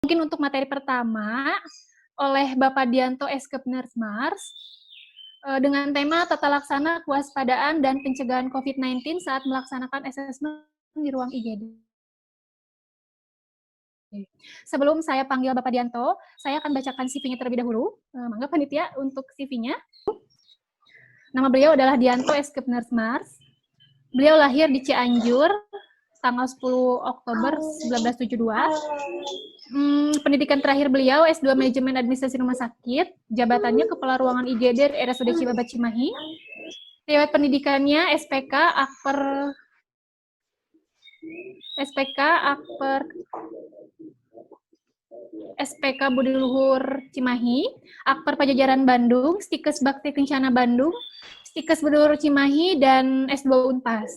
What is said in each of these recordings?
Mungkin untuk materi pertama oleh Bapak Dianto Eskepnersmars dengan tema tata laksana kewaspadaan dan pencegahan COVID-19 saat melaksanakan asesmen di ruang IGD. Sebelum saya panggil Bapak Dianto, saya akan bacakan CV-nya terlebih dahulu. Mangga panitia untuk CV-nya. Nama beliau adalah Dianto Eskepnersmars. Beliau lahir di Cianjur tanggal 10 Oktober 1972. Pendidikan terakhir beliau S2 Manajemen Administrasi Rumah Sakit, jabatannya Kepala Ruangan IGD RSUD Cibabat Cimahi. Riwayat pendidikannya SPK Budi Luhur Cimahi, Akper Pajajaran Bandung, Stikes Bakti Kencana Bandung, Stikes Budi Luhur Cimahi, dan S2 Unpas.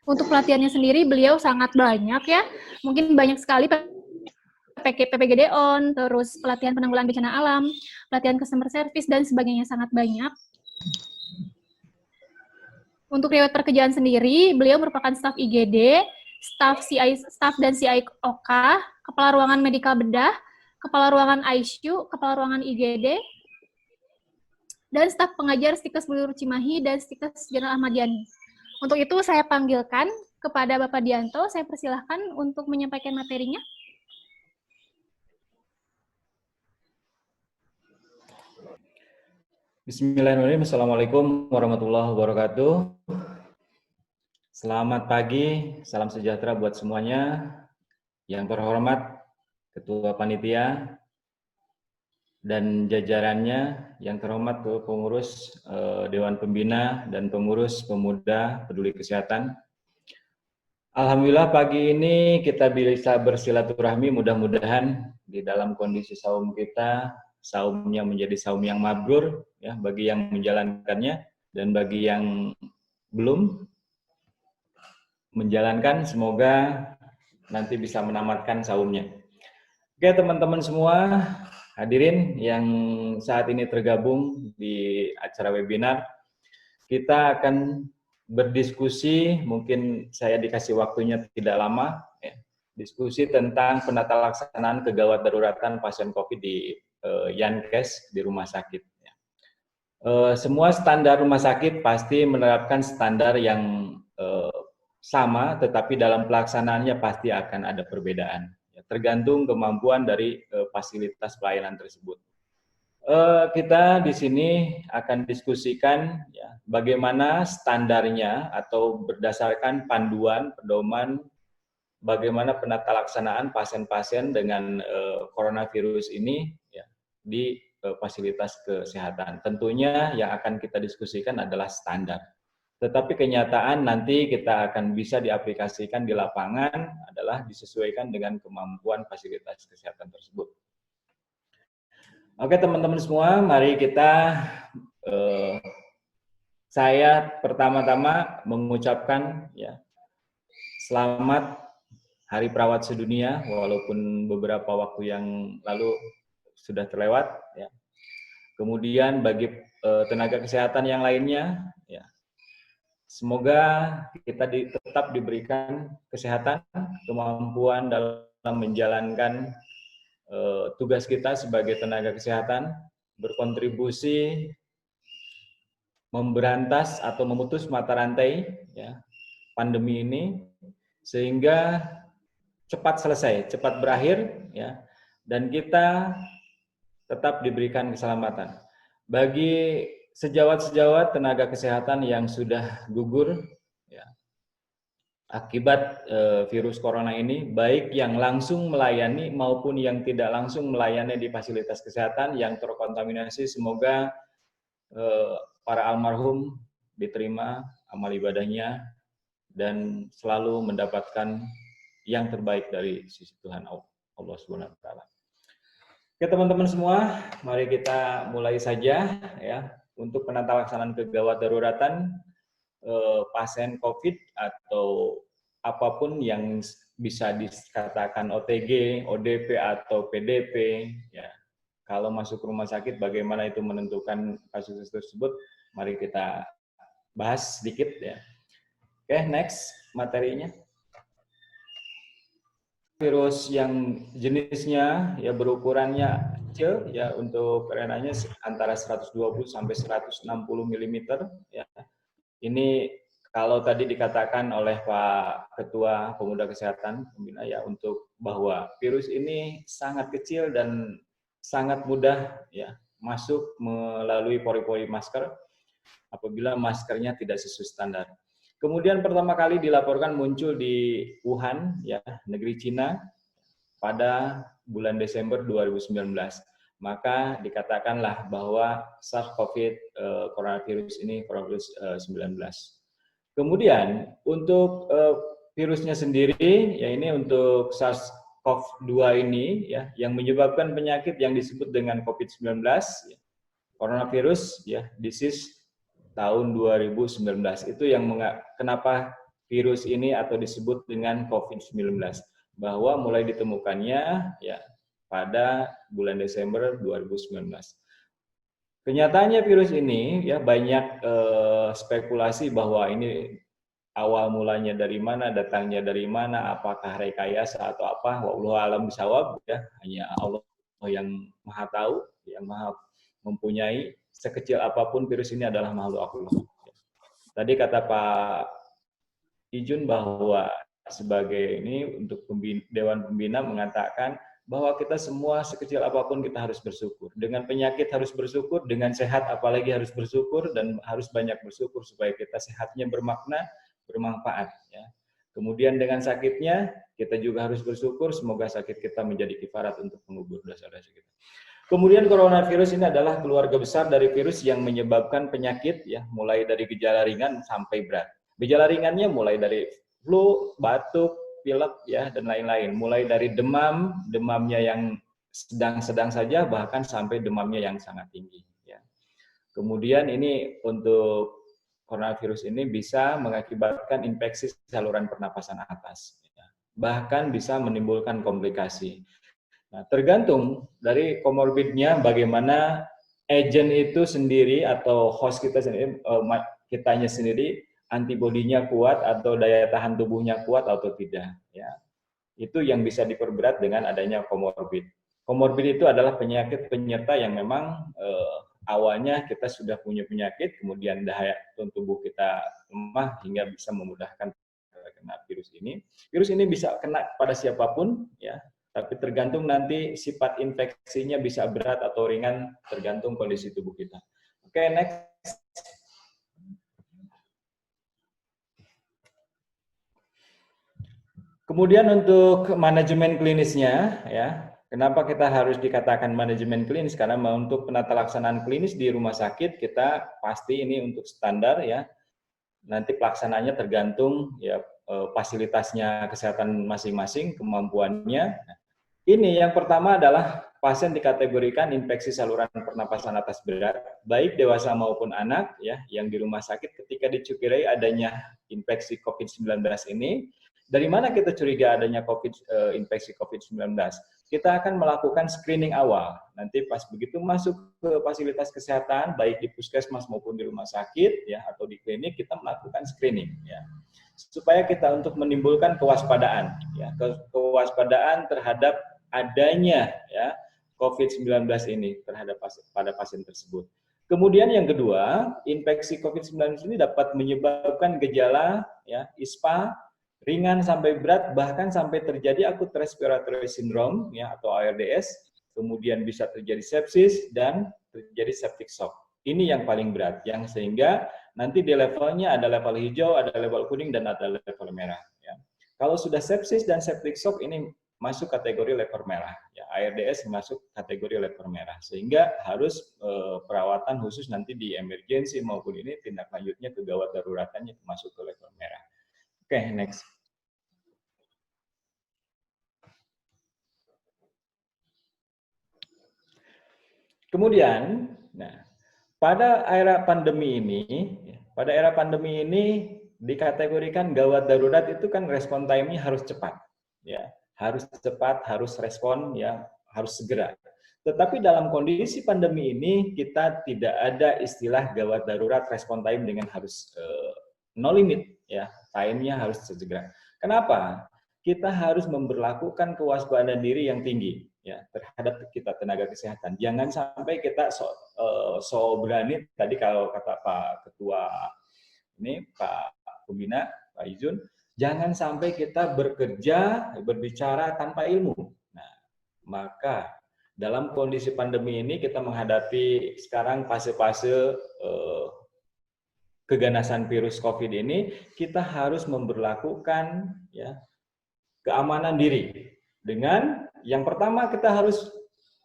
Untuk pelatihannya sendiri beliau sangat banyak ya, mungkin banyak sekali PPGD on, terus pelatihan penanggulangan bencana alam, pelatihan customer service, dan sebagainya sangat banyak. Untuk riwayat pekerjaan sendiri, beliau merupakan staf IGD, staf dan CIOK, kepala ruangan medikal bedah, kepala ruangan ICU, kepala ruangan IGD, dan staf pengajar Stikes Budi Luhur Cimahi dan Stikes Jenderal Ahmad Yani. Untuk itu saya panggilkan kepada Bapak Dianto, saya persilahkan untuk menyampaikan materinya. Bismillahirrahmanirrahim. Assalamualaikum warahmatullahi wabarakatuh. Selamat pagi, salam sejahtera buat semuanya. Yang terhormat Ketua Panitia dan jajarannya, yang terhormat pengurus Dewan Pembina dan pengurus Pemuda Peduli Kesehatan. Alhamdulillah pagi ini kita bisa bersilaturahmi, mudah-mudahan di dalam kondisi saum kita, saumnya menjadi saum yang mabrur ya bagi yang menjalankannya, dan bagi yang belum menjalankan semoga nanti bisa menamatkan saumnya. Oke teman-teman semua, hadirin yang saat ini tergabung di acara webinar, kita akan berdiskusi, mungkin saya dikasih waktunya tidak lama, ya, diskusi tentang penata laksanaan kegawat daruratan pasien COVID di Yankes di rumah sakit. Ya. Semua standar rumah sakit pasti menerapkan standar yang sama, tetapi dalam pelaksanaannya pasti akan ada perbedaan. Tergantung kemampuan dari fasilitas pelayanan tersebut. Kita di sini akan diskusikan ya, bagaimana standarnya atau berdasarkan panduan pedoman bagaimana penata laksanaan pasien-pasien dengan coronavirus ini ya, di fasilitas kesehatan. Tentunya yang akan kita diskusikan adalah standar. Tetapi kenyataan nanti kita akan bisa diaplikasikan di lapangan adalah disesuaikan dengan kemampuan fasilitas kesehatan tersebut. Oke teman-teman semua, mari kita, saya pertama-tama mengucapkan ya, selamat Hari Perawat Sedunia, walaupun beberapa waktu yang lalu sudah terlewat. Ya. Kemudian bagi tenaga kesehatan yang lainnya, ya, semoga kita tetap diberikan kesehatan, kemampuan dalam menjalankan tugas kita sebagai tenaga kesehatan, berkontribusi memberantas atau memutus mata rantai ya, pandemi ini, sehingga cepat selesai, cepat berakhir, ya, dan kita tetap diberikan keselamatan. Bagi sejawat-sejawat tenaga kesehatan yang sudah gugur ya, akibat virus corona ini, baik yang langsung melayani maupun yang tidak langsung melayani di fasilitas kesehatan yang terkontaminasi, semoga para almarhum diterima amal ibadahnya dan selalu mendapatkan yang terbaik dari sisi Tuhan Allah Subhanahu wa taala. Oke teman-teman semua, mari kita mulai saja ya untuk penata laksanaan kegawat daruratan pasien COVID atau apapun yang bisa dikatakan OTG, ODP atau PDP ya. Kalau masuk rumah sakit bagaimana itu menentukan kasus tersebut, mari kita bahas sedikit ya. Oke, next materinya. virus yang jenisnya ya berukurannya kecil ya, untuk RNA-nya antara 120 sampai 160 mm ya. Ini kalau tadi dikatakan oleh Pak Ketua Pemuda Kesehatan Pembina ya, untuk bahwa virus ini sangat kecil dan sangat mudah ya masuk melalui pori-pori masker apabila maskernya tidak sesuai standar. Kemudian pertama kali dilaporkan muncul di Wuhan ya, negeri Cina pada bulan Desember 2019. Maka dikatakanlah bahwa SARS-CoV coronavirus ini coronavirus 19. Kemudian untuk virusnya sendiri ya, ini untuk SARS-CoV-2 ini ya, yang menyebabkan penyakit yang disebut dengan COVID-19 ya, coronavirus ya, disease tahun 2019. Itu yang kenapa virus ini atau disebut dengan COVID-19, bahwa mulai ditemukannya ya pada bulan Desember 2019. Kenyataannya virus ini ya banyak spekulasi bahwa ini awal mulanya dari mana, datangnya dari mana, apakah rekayasa atau apa, wallahu alam bisawab ya, hanya Allah yang maha tahu, yang maha mempunyai. Sekecil apapun virus ini adalah makhluk Allah. Tadi kata Pak Ijun bahwa sebagai ini untuk Dewan Pembina mengatakan bahwa kita semua sekecil apapun kita harus bersyukur. Dengan penyakit harus bersyukur, dengan sehat apalagi harus bersyukur, dan harus banyak bersyukur supaya kita sehatnya bermakna, bermanfaat. Ya. Kemudian dengan sakitnya, kita juga harus bersyukur, semoga sakit kita menjadi kifarat untuk mengubur dosa-dosa kita. Kemudian coronavirus ini adalah keluarga besar dari virus yang menyebabkan penyakit, ya, mulai dari gejala ringan sampai berat. Gejala ringannya mulai dari flu, batuk, pilek, ya, dan lain-lain. Mulai dari demamnya yang sedang-sedang saja, bahkan sampai demamnya yang sangat tinggi. Ya. Kemudian ini untuk coronavirus ini bisa mengakibatkan infeksi saluran pernapasan atas, ya. Bahkan bisa menimbulkan komplikasi. Nah, tergantung dari komorbidnya, bagaimana agent itu sendiri atau host kita sendiri, kitanya sendiri, antibodinya kuat atau daya tahan tubuhnya kuat atau tidak. Ya, itu yang bisa diperberat dengan adanya komorbid. Komorbid itu adalah penyakit penyerta yang memang awalnya kita sudah punya penyakit, kemudian daya tubuh kita lemah hingga bisa memudahkan kena virus ini. Virus ini bisa kena pada siapapun, ya. Tapi tergantung nanti sifat infeksinya bisa berat atau ringan, tergantung kondisi tubuh kita. Oke, next. Kemudian untuk manajemen klinisnya, ya, kenapa kita harus dikatakan manajemen klinis? Karena untuk penata laksanaan klinis di rumah sakit kita pasti ini untuk standar, ya. Nanti pelaksanaannya tergantung ya fasilitasnya kesehatan masing-masing, kemampuannya. Ini yang pertama adalah pasien dikategorikan infeksi saluran pernapasan atas berat, baik dewasa maupun anak, ya, yang di rumah sakit ketika dicurigai adanya infeksi COVID-19 ini. Dari mana kita curiga adanya infeksi COVID-19? Kita akan melakukan screening awal. Nanti pas begitu masuk ke fasilitas kesehatan, baik di puskesmas maupun di rumah sakit, ya, atau di klinik, kita melakukan screening, ya, supaya kita untuk menimbulkan kewaspadaan, ya, kewaspadaan terhadap adanya, ya, COVID-19 ini terhadap pada pasien tersebut. Kemudian yang kedua, infeksi COVID-19 ini dapat menyebabkan gejala, ya, ISPA ringan sampai berat, bahkan sampai terjadi acute respiratory syndrome, ya, atau ARDS. Kemudian bisa terjadi sepsis dan terjadi septic shock. Ini yang paling berat, yang sehingga nanti di levelnya ada level hijau, ada level kuning, dan ada level merah. Ya. Kalau sudah sepsis dan septic shock ini masuk kategori level merah, ya, ARDS masuk kategori level merah, sehingga harus perawatan khusus nanti di emergency maupun ini tindak lanjutnya ke gawat daruratannya masuk ke level merah. Oke, next. Kemudian, nah, pada era pandemi ini dikategorikan gawat darurat itu kan respon time-nya harus cepat, ya, harus cepat, harus respon, ya, harus segera. Tetapi dalam kondisi pandemi ini kita tidak ada istilah gawat darurat respon time dengan harus no limit, ya, time-nya harus segera. Kenapa? kita harus memberlakukan kewaspadaan diri yang tinggi ya terhadap kita tenaga kesehatan. Jangan sampai kita so berani tadi kalau kata Pak Ketua ini Pak Pembina Pak Izun, jangan sampai kita bekerja berbicara tanpa ilmu. Nah, maka dalam kondisi pandemi ini kita menghadapi sekarang fase-fase keganasan virus COVID ini, kita harus memberlakukan ya keamanan diri dengan yang pertama kita harus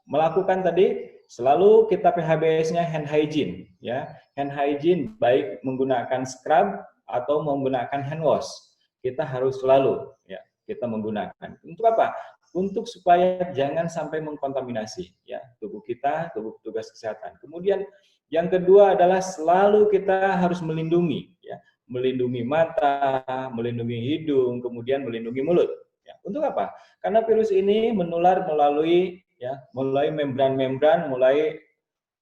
melakukan tadi selalu kita PHBS-nya hand hygiene ya. Hand hygiene baik menggunakan scrub atau menggunakan hand wash. Kita harus selalu ya kita menggunakan. Untuk apa? Untuk supaya jangan sampai mengkontaminasi ya tubuh kita, tubuh petugas kesehatan. Kemudian yang kedua adalah selalu kita harus melindungi ya, melindungi mata, melindungi hidung, kemudian melindungi mulut. Ya, untuk apa? Karena virus ini menular melalui membran-membran, mulai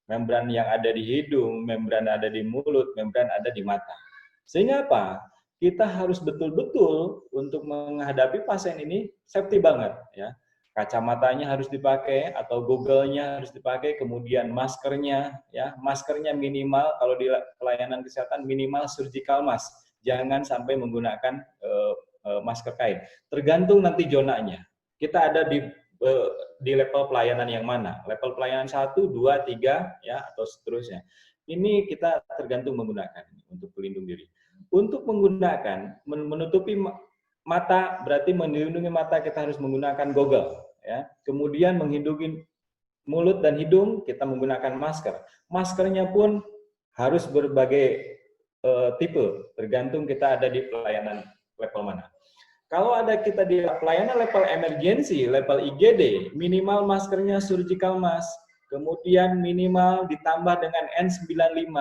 membran yang ada di hidung, membran ada di mulut, membran ada di mata. Sehingga apa? Kita harus betul-betul untuk menghadapi pasien ini safety banget ya. Kacamatanya harus dipakai atau goggles-nya harus dipakai, kemudian maskernya ya, maskernya minimal kalau di pelayanan kesehatan minimal surgical mask. Jangan sampai menggunakan masker kain. Tergantung nanti zonanya. Kita ada di level pelayanan yang mana? Level pelayanan 1, 2, 3 ya atau seterusnya. Ini kita tergantung menggunakan untuk pelindung diri. Untuk menggunakan menutupi mata berarti melindungi mata kita harus menggunakan goggle ya. Kemudian melindungi mulut dan hidung kita menggunakan masker. Maskernya pun harus berbagai tipe tergantung kita ada di pelayanan level mana. Kalau ada kita di pelayanan level emergency, level IGD, minimal maskernya surgical mask, kemudian minimal ditambah dengan N95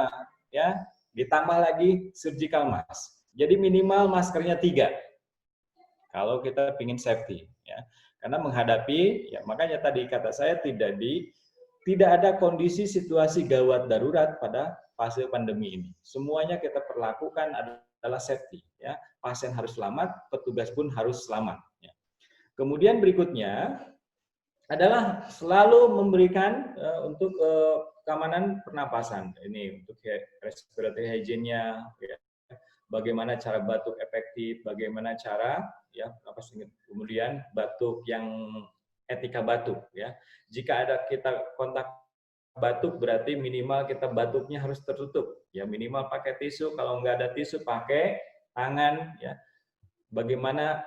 ya, ditambah lagi surgical mask. Jadi minimal maskernya 3. Kalau kita ingin safety ya. Karena menghadapi ya makanya tadi kata saya tidak ada kondisi situasi gawat darurat pada fase pandemi ini. Semuanya kita perlakukan adalah safety ya. Pasien harus selamat, petugas pun harus selamat ya. Kemudian berikutnya adalah selalu memberikan untuk keamanan pernapasan. Ini untuk respiratory hygiene-nya ya. Bagaimana cara batuk efektif, bagaimana cara ya kemudian batuk yang etika batuk ya. Jika ada kita kontak batuk berarti minimal kita batuknya harus tertutup ya, minimal pakai tisu, kalau nggak ada tisu pakai tangan ya. Bagaimana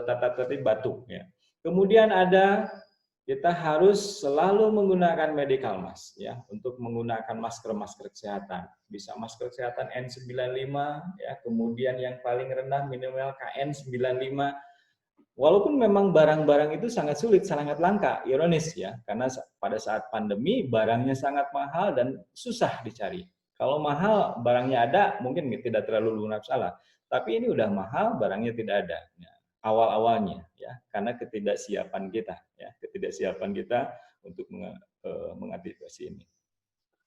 tata tertib batuk ya. Kemudian ada kita harus selalu menggunakan medical mask ya, untuk menggunakan masker kesehatan. Bisa masker kesehatan N95 ya, kemudian yang paling rendah minimal KN95. Walaupun memang barang-barang itu sangat sulit, sangat langka, ironis ya, karena pada saat pandemi barangnya sangat mahal dan susah dicari. Kalau mahal barangnya ada, mungkin tidak terlalu lunak salah. Tapi ini udah mahal, barangnya tidak ada. Ya, awal-awalnya ya, karena ketidaksiapan kita untuk mengantisipasi ini.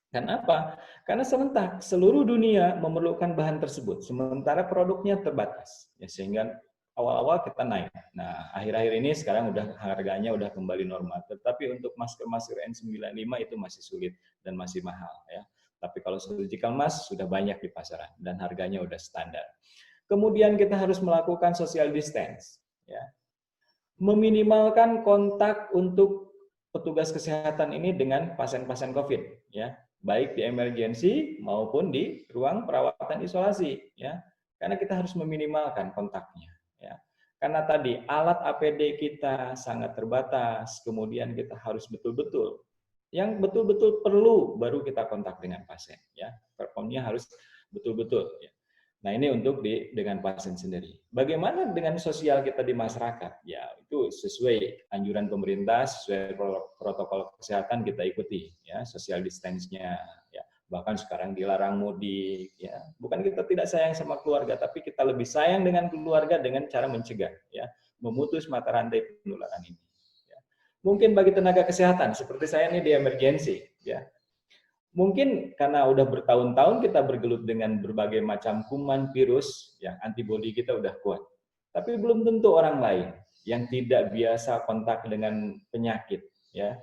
Kenapa? Karena serentak seluruh dunia memerlukan bahan tersebut, sementara produknya terbatas, ya, sehingga awal-awal kita naik. Nah, akhir-akhir ini sekarang udah harganya udah kembali normal. Tetapi untuk masker N95 itu masih sulit dan masih mahal, ya. Tapi kalau surgical mask sudah banyak di pasaran dan harganya udah standar. Kemudian kita harus melakukan social distance, ya. Meminimalkan kontak untuk petugas kesehatan ini dengan pasien-pasien COVID, ya, baik di emergency maupun di ruang perawatan isolasi, ya, karena kita harus meminimalkan kontaknya, ya. Karena tadi alat APD kita sangat terbatas, kemudian kita harus betul-betul yang betul-betul perlu baru kita kontak dengan pasien, ya, performnya harus betul-betul, ya. Nah, ini untuk dengan pasien sendiri. Bagaimana dengan sosial kita di masyarakat? Ya, itu sesuai anjuran pemerintah, sesuai protokol kesehatan kita ikuti, ya, social distance-nya, ya. Bahkan sekarang dilarang mudik, ya. Bukan kita tidak sayang sama keluarga, tapi kita lebih sayang dengan keluarga dengan cara mencegah, ya, memutus mata rantai penularan ini. Ya. Mungkin bagi tenaga kesehatan seperti saya ini di emergency, ya. Mungkin karena udah bertahun-tahun kita bergelut dengan berbagai macam kuman, virus, yang antibodi kita udah kuat. Tapi belum tentu orang lain. yang tidak biasa kontak dengan penyakit, ya.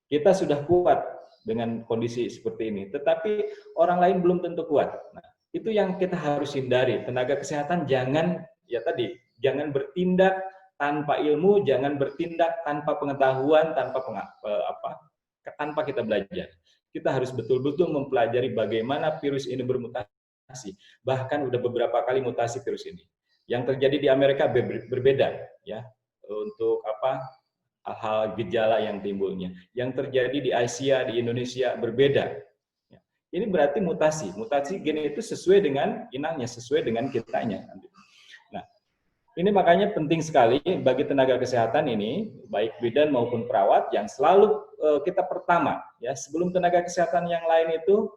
Kita sudah kuat dengan kondisi seperti ini, tetapi orang lain belum tentu kuat. Nah, itu yang kita harus hindari. Tenaga kesehatan jangan, ya tadi, jangan bertindak tanpa ilmu, jangan bertindak tanpa pengetahuan, tanpa kita belajar. Kita harus betul-betul mempelajari bagaimana virus ini bermutasi. Bahkan udah beberapa kali mutasi virus ini. Yang terjadi di Amerika berbeda, ya, untuk hal gejala yang timbulnya. Yang terjadi di Asia, di Indonesia berbeda. Ini berarti mutasi. Mutasi gen itu sesuai dengan inangnya, sesuai dengan kitanya. Nah, ini makanya penting sekali bagi tenaga kesehatan ini, baik bidan maupun perawat, yang selalu kita pertama, ya, sebelum tenaga kesehatan yang lain itu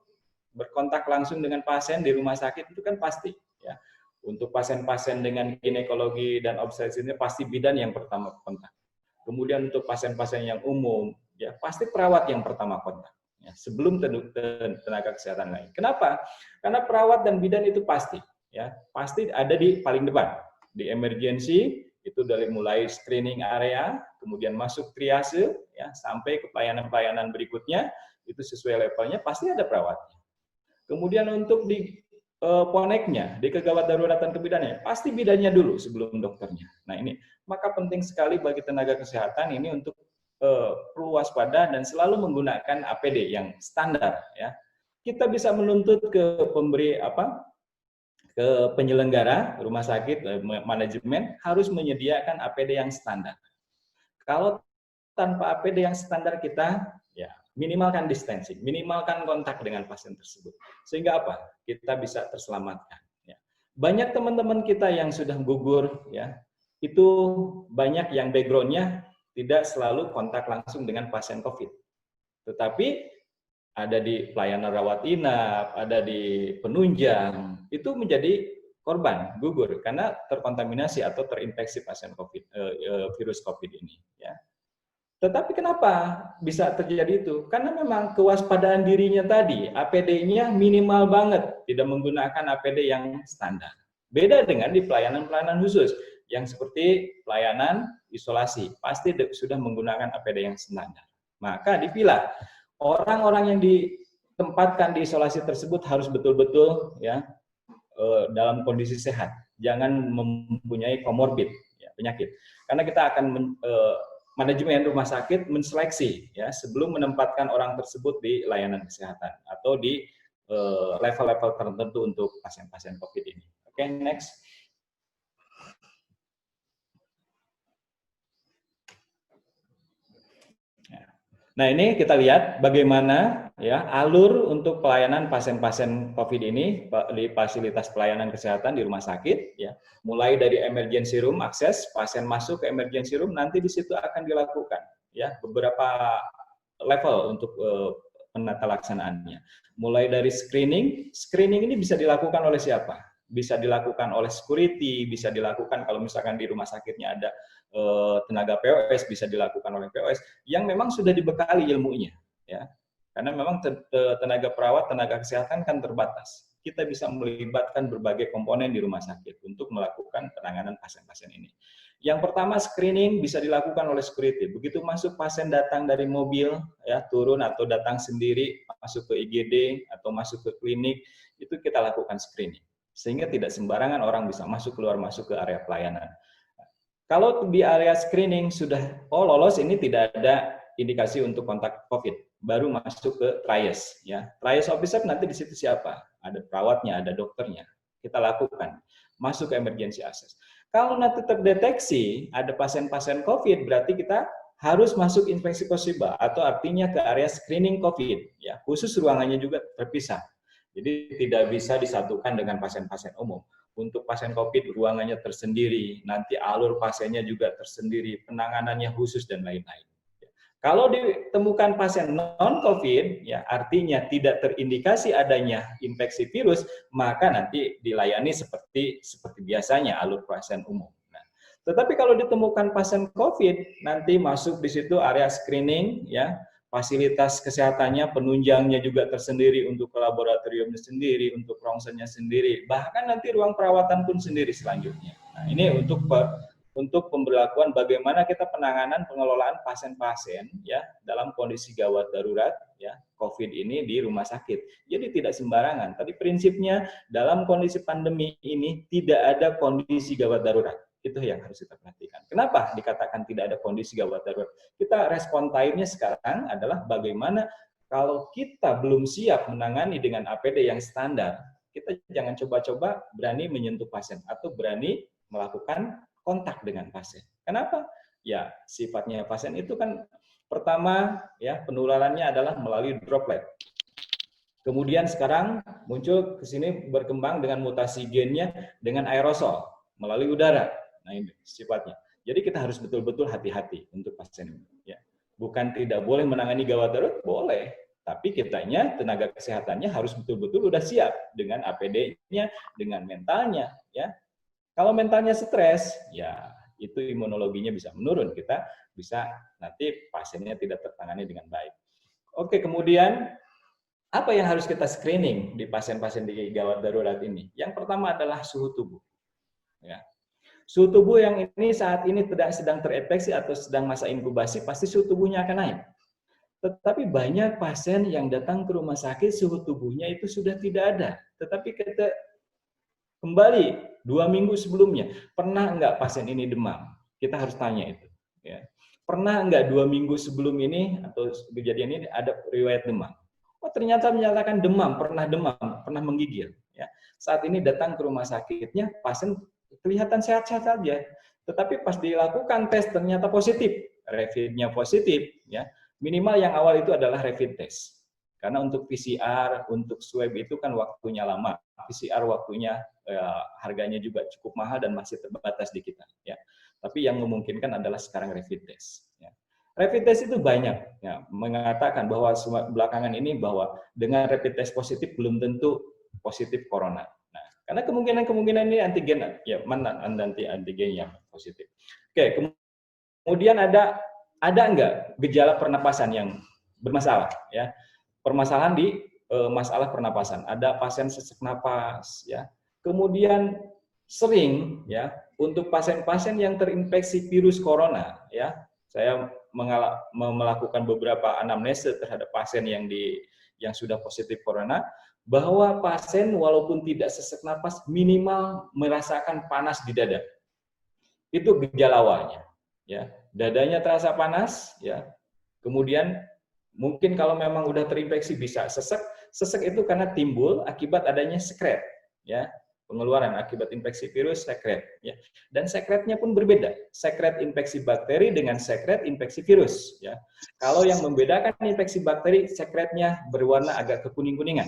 berkontak langsung dengan pasien di rumah sakit, itu kan pasti, ya. Untuk pasien-pasien dengan ginekologi dan obstetrik ini pasti bidan yang pertama kontak. Kemudian untuk pasien-pasien yang umum, ya pasti perawat yang pertama kontak, ya, sebelum tenaga kesehatan lain. Kenapa? Karena perawat dan bidan itu pasti, ya, pasti ada di paling depan. Di emergency itu dari mulai screening area, kemudian masuk triase, ya, sampai ke pelayanan-pelayanan berikutnya itu sesuai levelnya pasti ada perawatnya. Kemudian untuk di poneknya, di kegawat daruratan kebidanan, pasti bidannya dulu sebelum dokternya. Nah ini, maka penting sekali bagi tenaga kesehatan ini untuk perlu waspada dan selalu menggunakan APD yang standar, ya. Kita bisa menuntut ke pemberi ke penyelenggara rumah sakit, manajemen harus menyediakan APD yang standar. Kalau tanpa APD yang standar kita, ya, minimalkan distancing, minimalkan kontak dengan pasien tersebut. Sehingga apa? Kita bisa terselamatkan. Ya. Banyak teman-teman kita yang sudah gugur, ya, itu banyak yang background-nya tidak selalu kontak langsung dengan pasien COVID. Tetapi ada di pelayanan rawat inap, ada di penunjang, itu menjadi korban gugur karena terkontaminasi atau terinfeksi pasien COVID, virus COVID ini. Ya. Tetapi kenapa bisa terjadi itu? Karena memang kewaspadaan dirinya tadi, APD-nya minimal banget, tidak menggunakan APD yang standar. Beda dengan di pelayanan-pelayanan khusus, yang seperti pelayanan isolasi, pasti sudah menggunakan APD yang standar. Maka dipilah, orang-orang yang ditempatkan di isolasi tersebut harus betul-betul, ya, dalam kondisi sehat, jangan mempunyai komorbid, ya, penyakit. Karena kita akan manajemen rumah sakit menseleksi, ya, sebelum menempatkan orang tersebut di layanan kesehatan atau di level-level tertentu untuk pasien-pasien COVID ini. Oke, next. Nah, ini kita lihat bagaimana, ya, alur untuk pelayanan pasien-pasien COVID ini di fasilitas pelayanan kesehatan di rumah sakit, ya. Mulai dari emergency room akses, pasien masuk ke emergency room, nanti di situ akan dilakukan, ya, beberapa level untuk penata laksanaannya. Mulai dari screening ini bisa dilakukan oleh siapa? Bisa dilakukan oleh security, bisa dilakukan kalau misalkan di rumah sakitnya ada tenaga POS, bisa dilakukan oleh POS yang memang sudah dibekali ilmunya, ya. Karena memang tenaga perawat, tenaga kesehatan kan terbatas. Kita bisa melibatkan berbagai komponen di rumah sakit untuk melakukan penanganan pasien-pasien ini. Yang pertama, screening bisa dilakukan oleh security. Begitu masuk pasien datang dari mobil, ya, turun atau datang sendiri masuk ke IGD atau masuk ke klinik, itu kita lakukan screening. Sehingga tidak sembarangan orang bisa masuk keluar masuk ke area pelayanan. Kalau di area screening sudah lolos, ini tidak ada indikasi untuk kontak COVID, baru masuk ke triage, ya. Triage officer nanti di situ siapa? Ada perawatnya, ada dokternya. Kita lakukan masuk ke emergency access. Kalau nanti terdeteksi ada pasien-pasien COVID, berarti kita harus masuk inspeksi posiba atau artinya ke area screening COVID, ya. Khusus ruangannya juga terpisah. Jadi tidak bisa disatukan dengan pasien-pasien umum. Untuk pasien COVID ruangannya tersendiri, nanti alur pasiennya juga tersendiri, penanganannya khusus dan lain-lain. Kalau ditemukan pasien non-COVID, ya artinya tidak terindikasi adanya infeksi virus, maka nanti dilayani seperti biasanya alur pasien umum. Nah, tetapi kalau ditemukan pasien COVID, nanti masuk di situ area screening, ya. Fasilitas kesehatannya, penunjangnya juga tersendiri, untuk laboratoriumnya sendiri, untuk ronsennya sendiri, bahkan nanti ruang perawatan pun sendiri selanjutnya. Nah, ini untuk untuk pemberlakuan bagaimana kita penanganan pengelolaan pasien-pasien ya dalam kondisi gawat darurat ya COVID ini di rumah sakit. Jadi tidak sembarangan. Tapi prinsipnya dalam kondisi pandemi ini tidak ada kondisi gawat darurat. Itu yang harus kita perhatikan. Kenapa dikatakan tidak ada kondisi gawat darurat? Kita respon time-nya sekarang adalah bagaimana kalau kita belum siap menangani dengan APD yang standar, kita jangan coba-coba berani menyentuh pasien atau berani melakukan kontak dengan pasien. Kenapa? Ya, sifatnya pasien itu kan pertama ya penularannya adalah melalui droplet. Kemudian sekarang muncul ke sini berkembang dengan mutasi gennya dengan aerosol melalui udara. Nah, ini sifatnya. Jadi kita harus betul-betul hati-hati untuk pasien ini ya. Bukan tidak boleh menangani gawat darurat, boleh. Tapi kitanya tenaga kesehatannya harus betul-betul udah siap dengan APD-nya, dengan mentalnya ya. Kalau mentalnya stres, ya itu imunologinya bisa menurun. Kita bisa nanti pasiennya tidak tertangani dengan baik. Oke, kemudian apa yang harus kita screening di pasien-pasien di gawat darurat ini? Yang pertama adalah suhu tubuh. Ya. Suhu tubuh yang ini saat ini tidak sedang terinfeksi atau sedang masa inkubasi, pasti suhu tubuhnya akan naik. Tetapi banyak pasien yang datang ke rumah sakit suhu tubuhnya itu sudah tidak ada. Tetapi kita kembali 2 minggu sebelumnya, pernah enggak pasien ini demam? Kita harus tanya itu. Ya. Pernah enggak 2 minggu sebelum ini atau kejadian ini ada riwayat demam? Oh ternyata menyatakan demam, pernah menggigil. Ya. Saat ini datang ke rumah sakitnya, pasien kelihatan sehat-sehat saja. Tetapi pas dilakukan tes ternyata positif, rapidnya positif. Ya. Minimal yang awal itu adalah rapid test. Karena untuk PCR, untuk swab itu kan waktunya lama. PCR waktunya harganya juga cukup mahal dan masih terbatas di kita. Ya. Tapi yang memungkinkan adalah sekarang rapid test. Ya. Rapid test itu banyak ya, mengatakan bahwa belakangan ini bahwa dengan rapid test positif belum tentu positif corona. Nah, karena kemungkinan ini antigen ya mana antigen yang positif. Oke, kemudian ada enggak gejala pernapasan yang bermasalah ya? Permasalahan di masalah pernapasan. Ada pasien sesak napas, ya. Kemudian sering, ya, untuk pasien-pasien yang terinfeksi virus corona, ya, saya melakukan beberapa anamnese terhadap pasien yang sudah positif corona, bahwa pasien walaupun tidak sesak napas minimal merasakan panas di dada. Itu gejala awalnya, ya. Dadanya terasa panas, ya. Kemudian mungkin kalau memang udah terinfeksi bisa sesek. Sesek itu karena timbul akibat adanya sekret, ya, pengeluaran akibat infeksi virus sekret, ya. Dan sekretnya pun berbeda. Sekret infeksi bakteri dengan sekret infeksi virus, ya. Kalau yang membedakan infeksi bakteri, sekretnya berwarna agak kekuning-kuningan.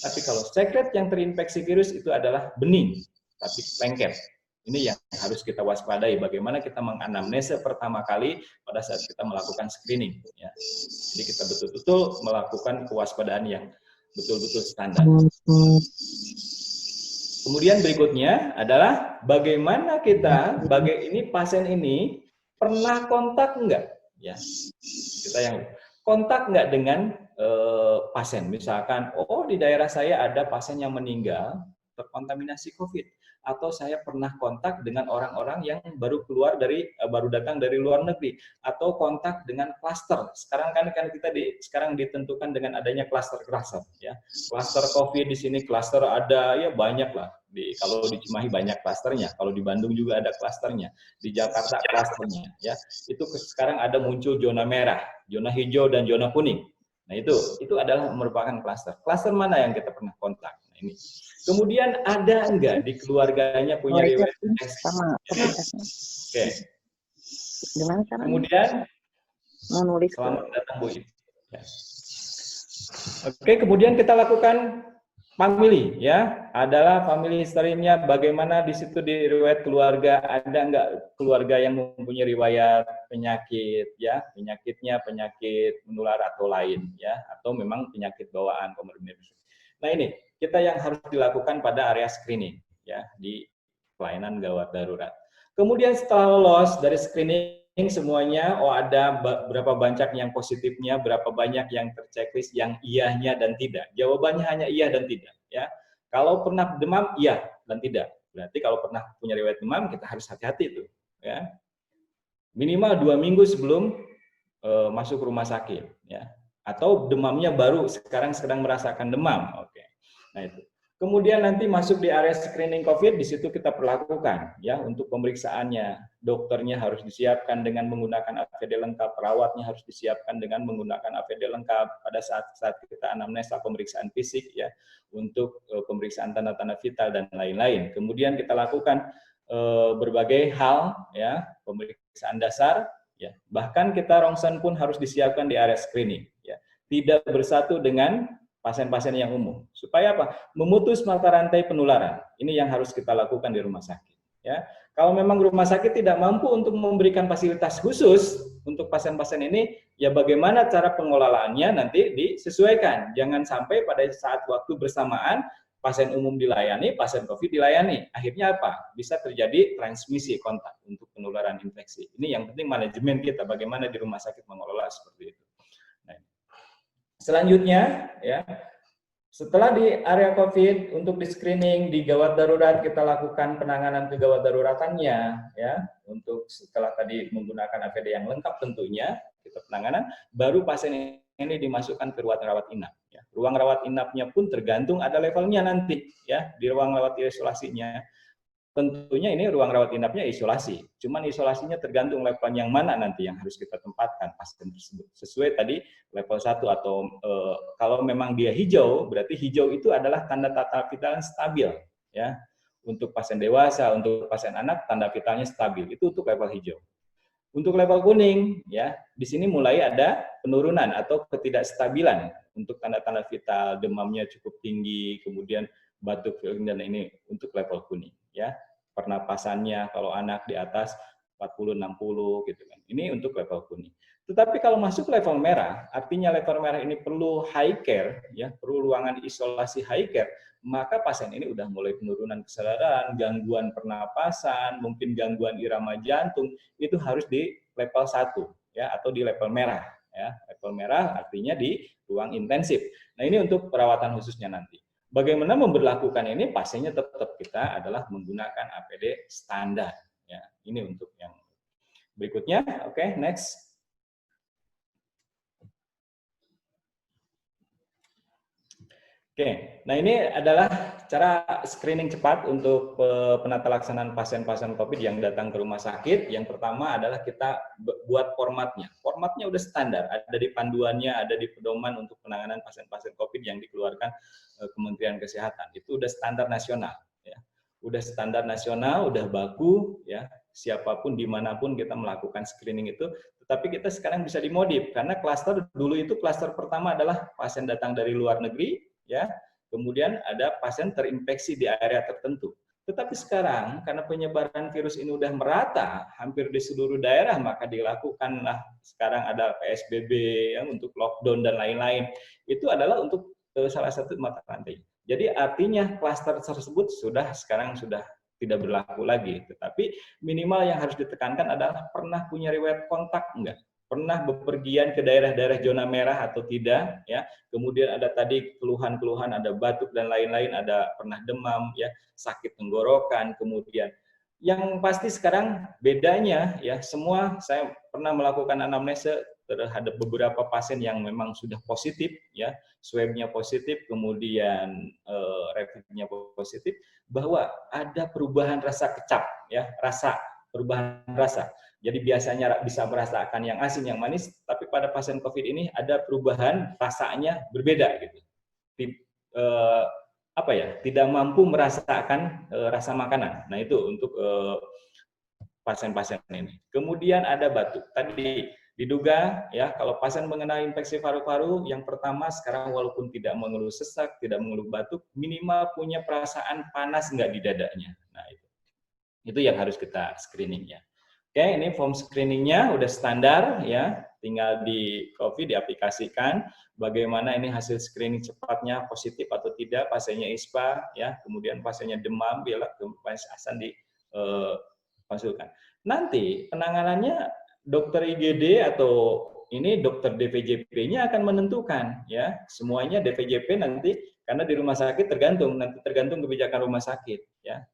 Tapi kalau sekret yang terinfeksi virus itu adalah bening, tapi lengket. Ini yang harus kita waspadai, bagaimana kita menganamnesa pertama kali pada saat kita melakukan screening. Ya. Jadi kita betul-betul melakukan kewaspadaan yang betul-betul standar. Kemudian berikutnya adalah bagaimana kita, ini pasien ini pernah kontak enggak? Ya. Kita yang kontak enggak dengan pasien. Misalkan, oh di daerah saya ada pasien yang meninggal terkontaminasi COVID. Atau saya pernah kontak dengan orang-orang yang baru datang dari luar negeri, atau kontak dengan klaster. Sekarang kan kita sekarang ditentukan dengan adanya klaster, ya. Klaster COVID di sini, klaster ada ya banyak lah. Kalau di Cimahi banyak klasternya, kalau di Bandung juga ada klasternya, di Jakarta klasternya, ya. Itu sekarang ada muncul zona merah, zona hijau dan zona kuning. Nah itu adalah merupakan klaster. Klaster mana yang kita pernah kontak? Nah, ini. Kemudian ada enggak di keluarganya punya riwayat sama Oke. Gimana caranya? Kemudian mau nulis selamat datang Bu Ibu. Ya. Oke, kemudian kita lakukan family ya. Adalah family history-nya bagaimana di situ di riwayat keluarga, ada enggak keluarga yang mempunyai riwayat penyakit ya, penyakitnya penyakit menular atau lain ya, atau memang penyakit bawaan komorbid. Nah, ini kita yang harus dilakukan pada area screening ya di pelayanan gawat darurat. Kemudian setelah lolos dari screening semuanya, oh ada berapa banyak yang positifnya, berapa banyak yang terchecklist yang iyahnya dan tidak. Jawabannya hanya iya dan tidak ya. Kalau pernah demam iya dan tidak. Berarti kalau pernah punya riwayat demam kita harus hati-hati itu. ya. Minimal 2 minggu sebelum masuk rumah sakit, ya. Atau demamnya baru sekarang sedang merasakan demam. Oke. Nah itu. Kemudian nanti masuk di area screening COVID, di situ kita perlakukan ya untuk pemeriksaannya. Dokternya harus disiapkan dengan menggunakan APD lengkap, perawatnya harus disiapkan dengan menggunakan APD lengkap pada saat kita anamnesa pemeriksaan fisik ya untuk pemeriksaan tanda-tanda vital dan lain-lain. Kemudian kita lakukan berbagai hal ya, pemeriksaan dasar ya. Bahkan kita rongsen pun harus disiapkan di area screening ya. Tidak bersatu dengan pasien-pasien yang umum. Supaya apa? Memutus mata rantai penularan. Ini yang harus kita lakukan di rumah sakit. Ya, kalau memang rumah sakit tidak mampu untuk memberikan fasilitas khusus untuk pasien-pasien ini, ya bagaimana cara pengelolaannya nanti disesuaikan. Jangan sampai pada saat waktu bersamaan pasien umum dilayani, pasien COVID dilayani. Akhirnya apa? Bisa terjadi transmisi kontak untuk penularan infeksi. Ini yang penting manajemen kita, bagaimana di rumah sakit mengelola seperti itu. Nah, selanjutnya, ya, setelah di area COVID untuk di screening di gawat darurat kita lakukan penanganan kegawat daruratannya, ya, untuk setelah tadi menggunakan APD yang lengkap tentunya kita penanganan, baru pasien ini dimasukkan ke ruang rawat inap. Ya. Ruang rawat inapnya pun tergantung ada levelnya nanti, ya, di ruang rawat isolasinya. Tentunya ini ruang rawat inapnya isolasi, cuman isolasinya tergantung level yang mana nanti yang harus kita tempatkan pasien tersebut. Sesuai tadi level 1 atau kalau memang dia hijau, berarti hijau itu adalah tanda vital stabil. Ya. Untuk pasien dewasa, untuk pasien anak, tanda vitalnya stabil. Itu untuk level hijau. Untuk level kuning, ya, di sini mulai ada penurunan atau ketidakstabilan untuk tanda-tanda vital, demamnya cukup tinggi, kemudian batuk dan ini untuk level kuning, ya. Pernapasannya kalau anak di atas 40-60 gitu kan. Ini untuk level kuning. Tetapi kalau masuk level merah, artinya level merah ini perlu high care, ya, perlu ruangan isolasi high care, maka pasien ini udah mulai penurunan kesadaran, gangguan pernapasan, mungkin gangguan irama jantung, itu harus di level 1 ya atau di level merah ya. Level merah artinya di ruang intensif. Nah, ini untuk perawatan khususnya nanti. Bagaimana memberlakukan ini? Pasiennya tetap kita adalah menggunakan APD standar ya. Ini untuk yang berikutnya. Oke, next. Oke, nah ini adalah cara screening cepat untuk penata laksanaan pasien-pasien COVID yang datang ke rumah sakit. Yang pertama adalah kita buat formatnya. Formatnya udah standar, ada di panduannya, ada di pedoman untuk penanganan pasien-pasien COVID yang dikeluarkan Kementerian Kesehatan. Itu udah standar nasional. Ya. Udah standar nasional, udah baku, ya. Siapapun dimanapun kita melakukan screening itu. Tetapi kita sekarang bisa dimodif karena klaster dulu itu klaster pertama adalah pasien datang dari luar negeri. Ya, kemudian ada pasien terinfeksi di area tertentu. Tetapi sekarang karena penyebaran virus ini udah merata hampir di seluruh daerah, maka dilakukanlah sekarang ada PSBB ya, untuk lockdown dan lain-lain. Itu adalah untuk salah satu mata rantai. Jadi artinya klaster tersebut sekarang sudah tidak berlaku lagi. Tetapi minimal yang harus ditekankan adalah pernah punya riwayat kontak enggak? Pernah bepergian ke daerah-daerah zona merah atau tidak ya. Kemudian ada tadi keluhan-keluhan, ada batuk dan lain-lain, ada pernah demam ya, sakit tenggorokan, kemudian yang pasti sekarang bedanya ya, semua saya pernah melakukan anamnesa terhadap beberapa pasien yang memang sudah positif ya, swabnya positif, kemudian rapidnya positif, bahwa ada perubahan rasa kecap ya, perubahan rasa. Jadi biasanya bisa merasakan yang asin, yang manis, tapi pada pasien COVID ini ada perubahan rasanya berbeda gitu. Tidak mampu merasakan rasa makanan. Nah itu untuk pasien-pasien ini. Kemudian ada batuk. Tadi diduga ya kalau pasien mengenai infeksi paru-paru, yang pertama sekarang walaupun tidak mengeluh sesak, tidak mengeluh batuk, minimal punya perasaan panas enggak di dadanya. Nah itu yang harus kita screeningnya. Oke, ini form screeningnya udah standar ya, tinggal di copy, diaplikasikan. Bagaimana ini hasil screening cepatnya positif atau tidak, pasiennya ISPA ya, kemudian pasiennya demam, bila asan dikonsulkan. Nanti penanganannya dokter IGD atau ini dokter DPJP-nya akan menentukan ya, semuanya DPJP nanti karena di rumah sakit tergantung kebijakan rumah sakit ya.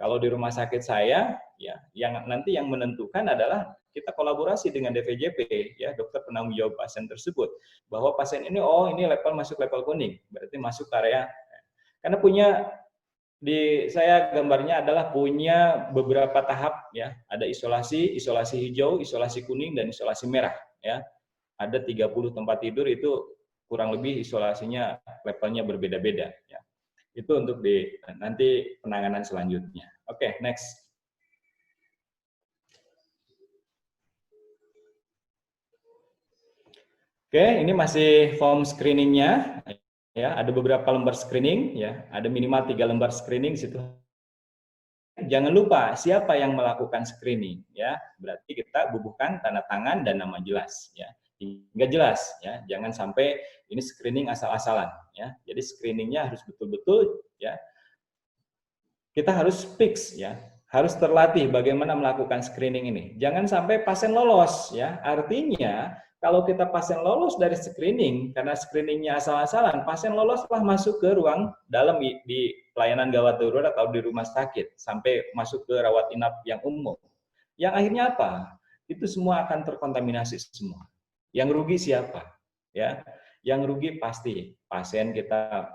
Kalau di rumah sakit saya, ya, yang nanti yang menentukan adalah kita kolaborasi dengan DVJP, ya, dokter penanggung jawab pasien tersebut, bahwa pasien ini, oh ini masuk level kuning, berarti masuk area. Karena saya gambarnya adalah punya beberapa tahap, ya, ada isolasi hijau, isolasi kuning, dan isolasi merah, ya. Ada 30 tempat tidur itu kurang lebih isolasinya levelnya berbeda-beda, ya. Itu untuk nanti penanganan selanjutnya. Oke, next. Oke, ini masih form screeningnya, ya. Ada beberapa lembar screening, ya. Ada minimal 3 lembar screening situ. Jangan lupa siapa yang melakukan screening, ya. Berarti kita bubuhkan tanda tangan dan nama jelas, ya. Hingga jelas, ya. Jangan sampai ini screening asal-asalan, ya. Jadi screeningnya harus betul-betul, ya. Kita harus fix, ya. Harus terlatih bagaimana melakukan screening ini. Jangan sampai pasien lolos, ya. Artinya kalau kita pasien lolos dari screening karena screeningnya asal-asalan, pasien loloslah masuk ke ruang dalam di pelayanan gawat darurat atau di rumah sakit sampai masuk ke rawat inap yang umum. Yang akhirnya apa? Itu semua akan terkontaminasi semua. Yang rugi siapa? Ya, yang rugi pasti pasien kita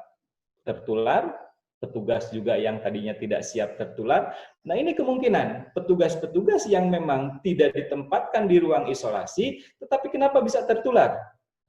tertular, petugas juga yang tadinya tidak siap tertular. Nah, ini kemungkinan petugas-petugas yang memang tidak ditempatkan di ruang isolasi, tetapi kenapa bisa tertular?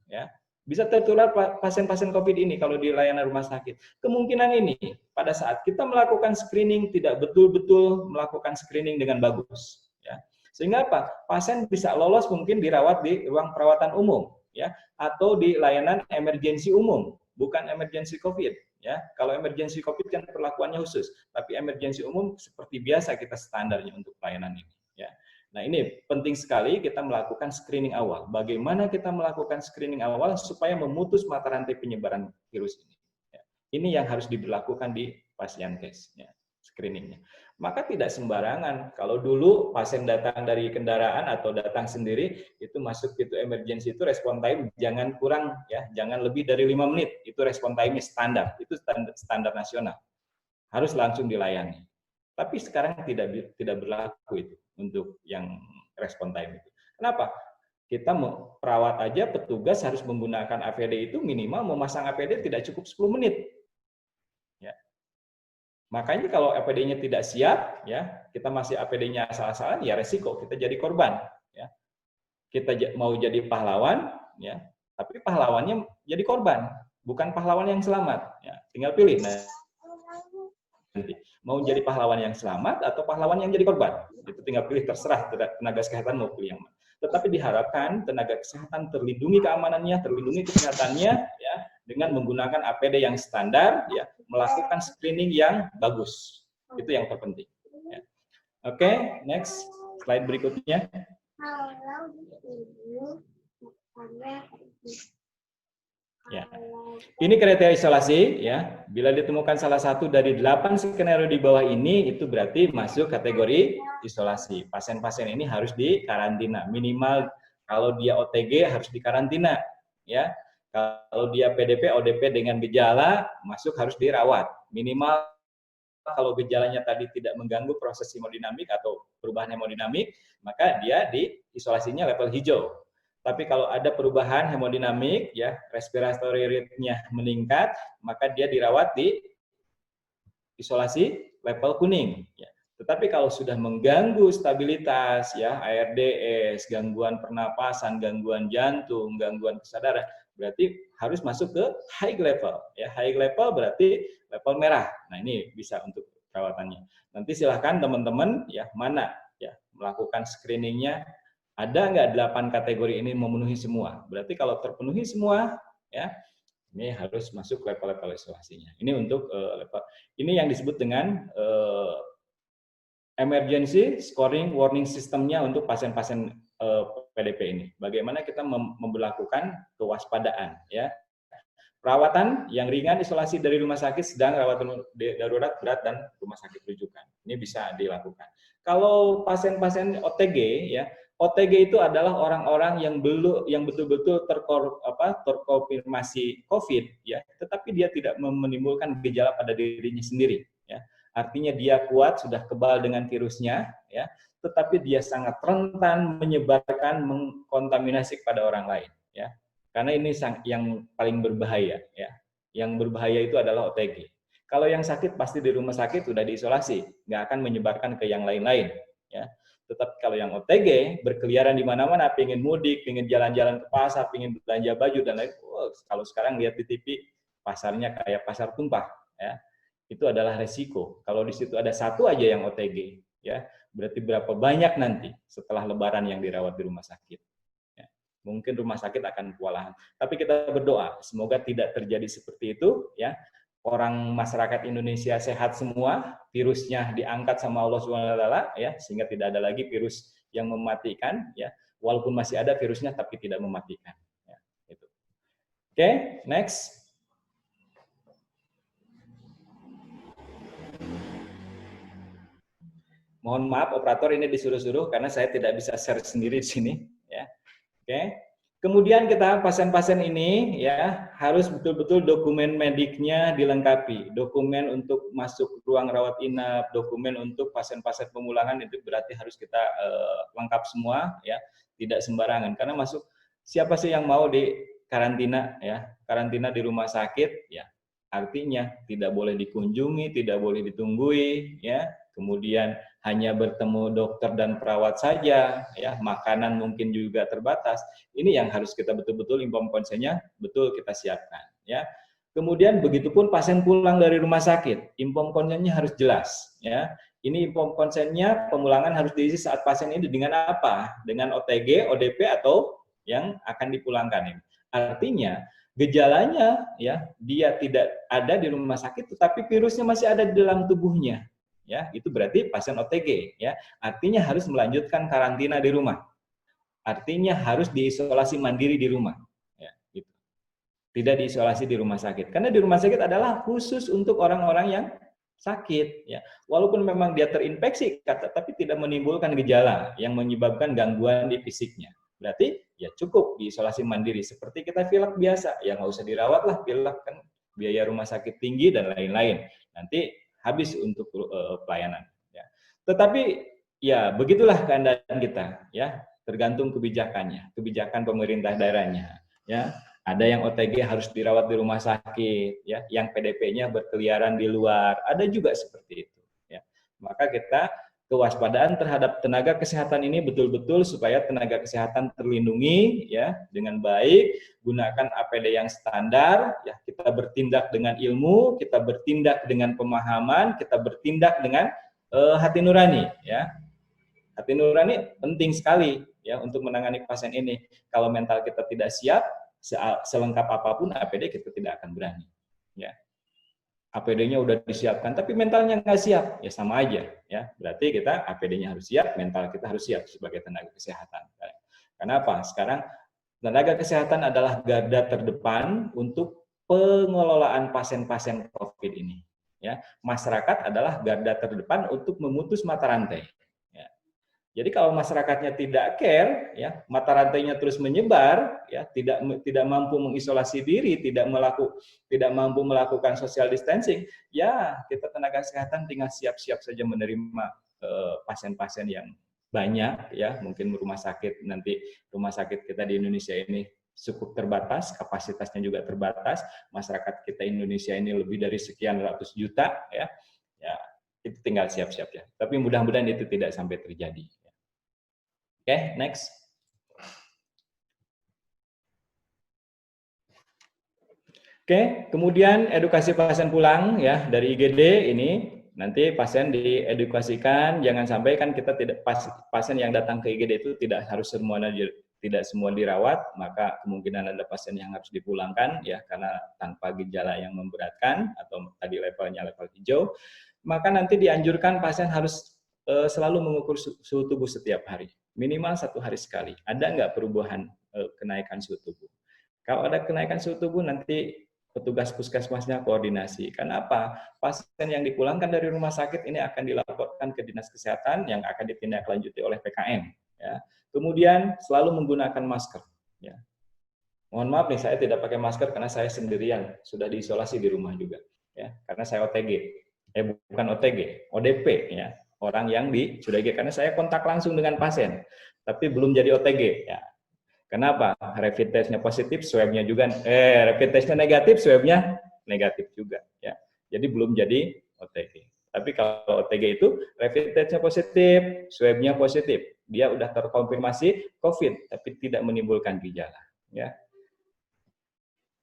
Ya, bisa tertular pasien-pasien COVID ini kalau di layanan rumah sakit. Kemungkinan ini pada saat kita melakukan screening tidak betul-betul melakukan screening dengan bagus. Ya. Sehingga apa? Pasien bisa lolos mungkin dirawat di ruang perawatan umum, ya, atau di layanan emergensi umum, bukan emergensi COVID. Ya, kalau emergensi COVID kan perlakuannya khusus, tapi emergensi umum seperti biasa kita standarnya untuk pelayanan ini. Ya. Nah, ini penting sekali kita melakukan screening awal. Bagaimana kita melakukan screening awal supaya memutus mata rantai penyebaran virus ini. Ya. Ini yang harus diberlakukan di pasien case, ya, screeningnya. Maka tidak sembarangan. Kalau dulu pasien datang dari kendaraan atau datang sendiri, itu masuk itu emergency itu respon time jangan kurang, ya, jangan lebih dari 5 menit. Itu respon time standar, itu standar nasional. Harus langsung dilayani. Tapi sekarang tidak berlaku itu untuk yang respon time itu. Kenapa? Kita mau perawat aja, petugas harus menggunakan APD itu minimal memasang APD tidak cukup 10 menit. Ya. Makanya kalau APD-nya tidak siap, ya, kita masih APD-nya asal-asalan, ya resiko kita jadi korban. Ya. Kita mau jadi pahlawan, ya, tapi pahlawannya jadi korban, bukan pahlawan yang selamat. Ya. Tinggal pilih. Nanti mau jadi pahlawan yang selamat atau pahlawan yang jadi korban, itu tinggal pilih, terserah tenaga kesehatan mau pilih yang mana. Tetapi diharapkan tenaga kesehatan terlindungi keamanannya, terlindungi kesehatannya, ya, dengan menggunakan APD yang standar, ya, melakukan screening yang bagus, itu yang terpenting. Ya. Oke, next slide berikutnya. Ya. Ini kriteria isolasi, ya. Bila ditemukan salah satu dari 8 skenario di bawah ini, itu berarti masuk kategori isolasi. Pasien-pasien ini harus dikarantina. Minimal kalau dia OTG harus dikarantina, ya. Kalau dia PDP, ODP dengan gejala, masuk harus dirawat. Minimal kalau gejalanya tadi tidak mengganggu proses hemodinamik atau perubahan hemodinamik, maka dia di isolasinya level hijau. Tapi kalau ada perubahan hemodinamik, ya, respiratory rate-nya meningkat, maka dia dirawat di isolasi level kuning. Ya. Tetapi kalau sudah mengganggu stabilitas, ya, ARDS, gangguan pernapasan, gangguan jantung, gangguan kesadaran, berarti harus masuk ke high level. Ya, high level berarti level merah. Nah, ini bisa untuk perawatannya. Nanti silahkan teman-teman, ya, mana, ya, melakukan screeningnya. Ada nggak 8 kategori ini memenuhi semua? Berarti kalau terpenuhi semua, ya, ini harus masuk level-level isolasinya. Ini untuk level. Ini yang disebut dengan emergency scoring warning systemnya untuk pasien-pasien PDP ini. Bagaimana kita memberlakukan kewaspadaan, ya. Perawatan yang ringan, isolasi dari rumah sakit, sedang, rawat darurat, berat, dan rumah sakit rujukan. Ini bisa dilakukan. Kalau pasien-pasien OTG, ya, OTG itu adalah orang-orang yang betul-betul terkonfirmasi COVID, ya, tetapi dia tidak menimbulkan gejala pada dirinya sendiri, ya. artinya dia kuat, sudah kebal dengan virusnya, ya, tetapi dia sangat rentan menyebarkan, mengkontaminasi kepada orang lain, ya. Karena ini yang paling berbahaya, ya. Yang berbahaya itu adalah OTG. Kalau yang sakit pasti di rumah sakit sudah diisolasi, nggak akan menyebarkan ke yang lain-lain, ya. Tetapi kalau yang OTG berkeliaran di mana-mana, pengen mudik, pengen jalan-jalan ke pasar, pengen belanja baju dan lain, kalau sekarang lihat di TV pasarnya kayak pasar tumpah, ya. Itu adalah resiko. Kalau di situ ada satu aja yang OTG, ya, berarti berapa banyak nanti setelah Lebaran yang dirawat di rumah sakit. Ya. Mungkin rumah sakit akan kewalahan. Tapi kita berdoa semoga tidak terjadi seperti itu, ya. Orang masyarakat Indonesia sehat semua, virusnya diangkat sama Allah SWT, ya, sehingga tidak ada lagi virus yang mematikan, ya. Walaupun masih ada virusnya tapi tidak mematikan, ya. Gitu. Oke, next. Mohon maaf operator, ini disuruh-suruh karena saya tidak bisa share sendiri di sini, ya. Oke. Kemudian kita pasien-pasien ini, ya, harus betul-betul dokumen mediknya dilengkapi. Dokumen untuk masuk ruang rawat inap, dokumen untuk pasien-pasien pemulangan itu berarti harus kita lengkap semua, ya. Tidak sembarangan karena masuk siapa sih yang mau di karantina, ya. Karantina di rumah sakit, ya. Artinya tidak boleh dikunjungi, tidak boleh ditunggui, ya. Kemudian hanya bertemu dokter dan perawat saja, ya, makanan mungkin juga terbatas. Ini yang harus kita betul-betul inform konsennya betul kita siapkan, ya. Kemudian begitupun pasien pulang dari rumah sakit, inform konsennya harus jelas, ya. Ini inform konsennya pemulangan harus diisi saat pasien ini dengan apa? Dengan OTG, ODP atau yang akan dipulangkan ini. Artinya gejalanya, ya, dia tidak ada di rumah sakit tetapi virusnya masih ada di dalam tubuhnya. Ya, itu berarti pasien OTG, ya. Artinya harus melanjutkan karantina di rumah. Artinya harus diisolasi mandiri di rumah, ya, gitu. Tidak diisolasi di rumah sakit. Karena di rumah sakit adalah khusus untuk orang-orang yang sakit, ya. Walaupun memang dia terinfeksi, tapi tidak menimbulkan gejala yang menyebabkan gangguan di fisiknya. Berarti ya cukup diisolasi mandiri seperti kita pilek biasa, ya nggak usah dirawat lah, pilek kan biaya rumah sakit tinggi dan lain-lain. Nanti habis untuk pelayanan, ya. Tetapi ya begitulah keadaan kita, ya, tergantung kebijakannya, kebijakan pemerintah daerahnya, ya. Ada yang OTG harus dirawat di rumah sakit, ya, yang PDP-nya berkeliaran di luar, ada juga seperti itu, ya. Maka kita kewaspadaan terhadap tenaga kesehatan ini betul-betul supaya tenaga kesehatan terlindungi, ya, dengan baik, gunakan APD yang standar, ya, kita bertindak dengan ilmu, kita bertindak dengan pemahaman, kita bertindak dengan hati nurani, ya. Hati nurani penting sekali, ya, untuk menangani pasien ini. Kalau mental kita tidak siap, selengkap apapun APD kita tidak akan berani, ya. APD-nya udah disiapkan, tapi mentalnya nggak siap, ya sama aja, ya. Berarti kita APD-nya harus siap, mental kita harus siap sebagai tenaga kesehatan. Kenapa? Sekarang tenaga kesehatan adalah garda terdepan untuk pengelolaan pasien-pasien COVID ini. Ya, masyarakat adalah garda terdepan untuk memutus mata rantai. Ya. Jadi kalau masyarakatnya tidak care, ya, mata rantainya terus menyebar, ya, tidak mampu mengisolasi diri, tidak mampu melakukan social distancing, ya kita tenaga kesehatan tinggal siap-siap saja menerima pasien-pasien yang banyak, ya, mungkin rumah sakit kita di Indonesia ini cukup terbatas, kapasitasnya juga terbatas, masyarakat kita Indonesia ini lebih dari sekian ratus juta, ya, itu tinggal siap-siap ya. Tapi mudah-mudahan itu tidak sampai terjadi. Oke, next. Oke, kemudian edukasi pasien pulang, ya, dari IGD ini. Nanti pasien diedukasikan, jangan sampai kan kita pasien yang datang ke IGD itu tidak semua dirawat, maka kemungkinan ada pasien yang harus dipulangkan, ya, karena tanpa gejala yang memberatkan atau tadi levelnya level hijau, maka nanti dianjurkan pasien harus selalu mengukur suhu tubuh setiap hari, minimal 1 hari sekali. Ada nggak perubahan kenaikan suhu tubuh? Kalau ada kenaikan suhu tubuh nanti petugas puskesmasnya koordinasi. Karena apa? Pasien yang dipulangkan dari rumah sakit ini akan dilaporkan ke dinas kesehatan yang akan ditindaklanjuti oleh PKM. Ya. Kemudian selalu menggunakan masker. Ya. Mohon maaf nih, saya tidak pakai masker karena saya sendirian, sudah diisolasi di rumah juga. Ya. Karena saya OTG. Bukan OTG, ODP ya, orang yang dicurigai karena saya kontak langsung dengan pasien, tapi belum jadi OTG ya. Kenapa? Rapid testnya positif, swabnya juga, rapid testnya negatif, swabnya negatif juga ya. Jadi belum jadi OTG. Tapi kalau OTG itu rapid testnya positif, swabnya positif, dia udah terkonfirmasi COVID, tapi tidak menimbulkan gejala ya.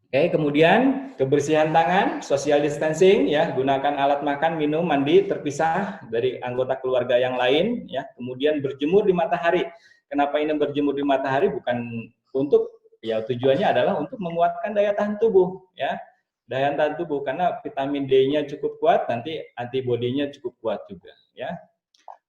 Oke, kemudian kebersihan tangan, social distancing ya, gunakan alat makan, minum, mandi terpisah dari anggota keluarga yang lain ya. Kemudian berjemur di matahari. Kenapa ini berjemur di matahari? Bukan untuk ya, tujuannya adalah untuk menguatkan daya tahan tubuh ya. Daya tahan tubuh karena vitamin D-nya cukup kuat, nanti antibodinya cukup kuat juga ya.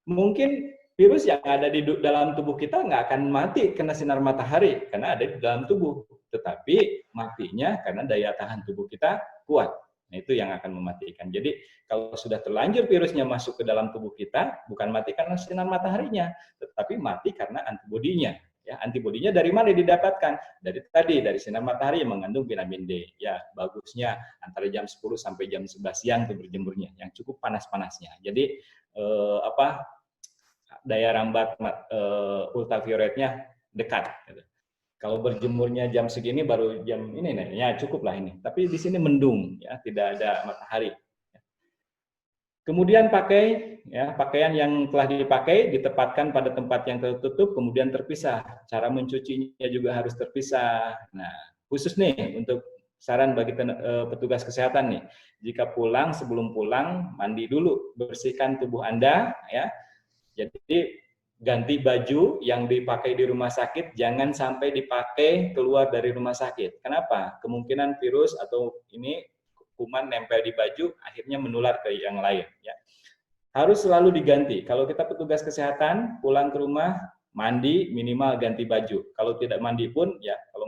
Mungkin virus yang ada di dalam tubuh kita nggak akan mati kena sinar matahari karena ada di dalam tubuh, tetapi matinya karena daya tahan tubuh kita kuat. Nah, itu yang akan mematikan. Jadi kalau sudah terlanjur virusnya masuk ke dalam tubuh kita, bukan mati karena sinar mataharinya, tetapi mati karena antibodinya. Ya, antibodinya dari mana didapatkan? Dari sinar matahari yang mengandung vitamin D. Ya, bagusnya antara jam 10 sampai jam 11 siang itu berjemurnya, yang cukup panas-panasnya. Jadi daya rambat ultravioletnya dekat. Gitu. Kalau berjemurnya jam segini baru jam ini, ya cukup lah ini. Tapi di sini mendung, ya tidak ada matahari. Kemudian pakai ya, pakaian yang telah dipakai ditempatkan pada tempat yang tertutup, kemudian terpisah. Cara mencucinya juga harus terpisah. Nah, khusus nih untuk saran bagi petugas kesehatan nih, jika pulang, sebelum pulang mandi dulu, bersihkan tubuh Anda ya. Jadi ganti baju yang dipakai di rumah sakit jangan sampai dipakai keluar dari rumah sakit. Kenapa? Kemungkinan virus atau ini kuman nempel di baju akhirnya menular ke yang lain ya. Harus selalu diganti. Kalau kita petugas kesehatan pulang ke rumah mandi minimal ganti baju. Kalau tidak mandi pun ya kalau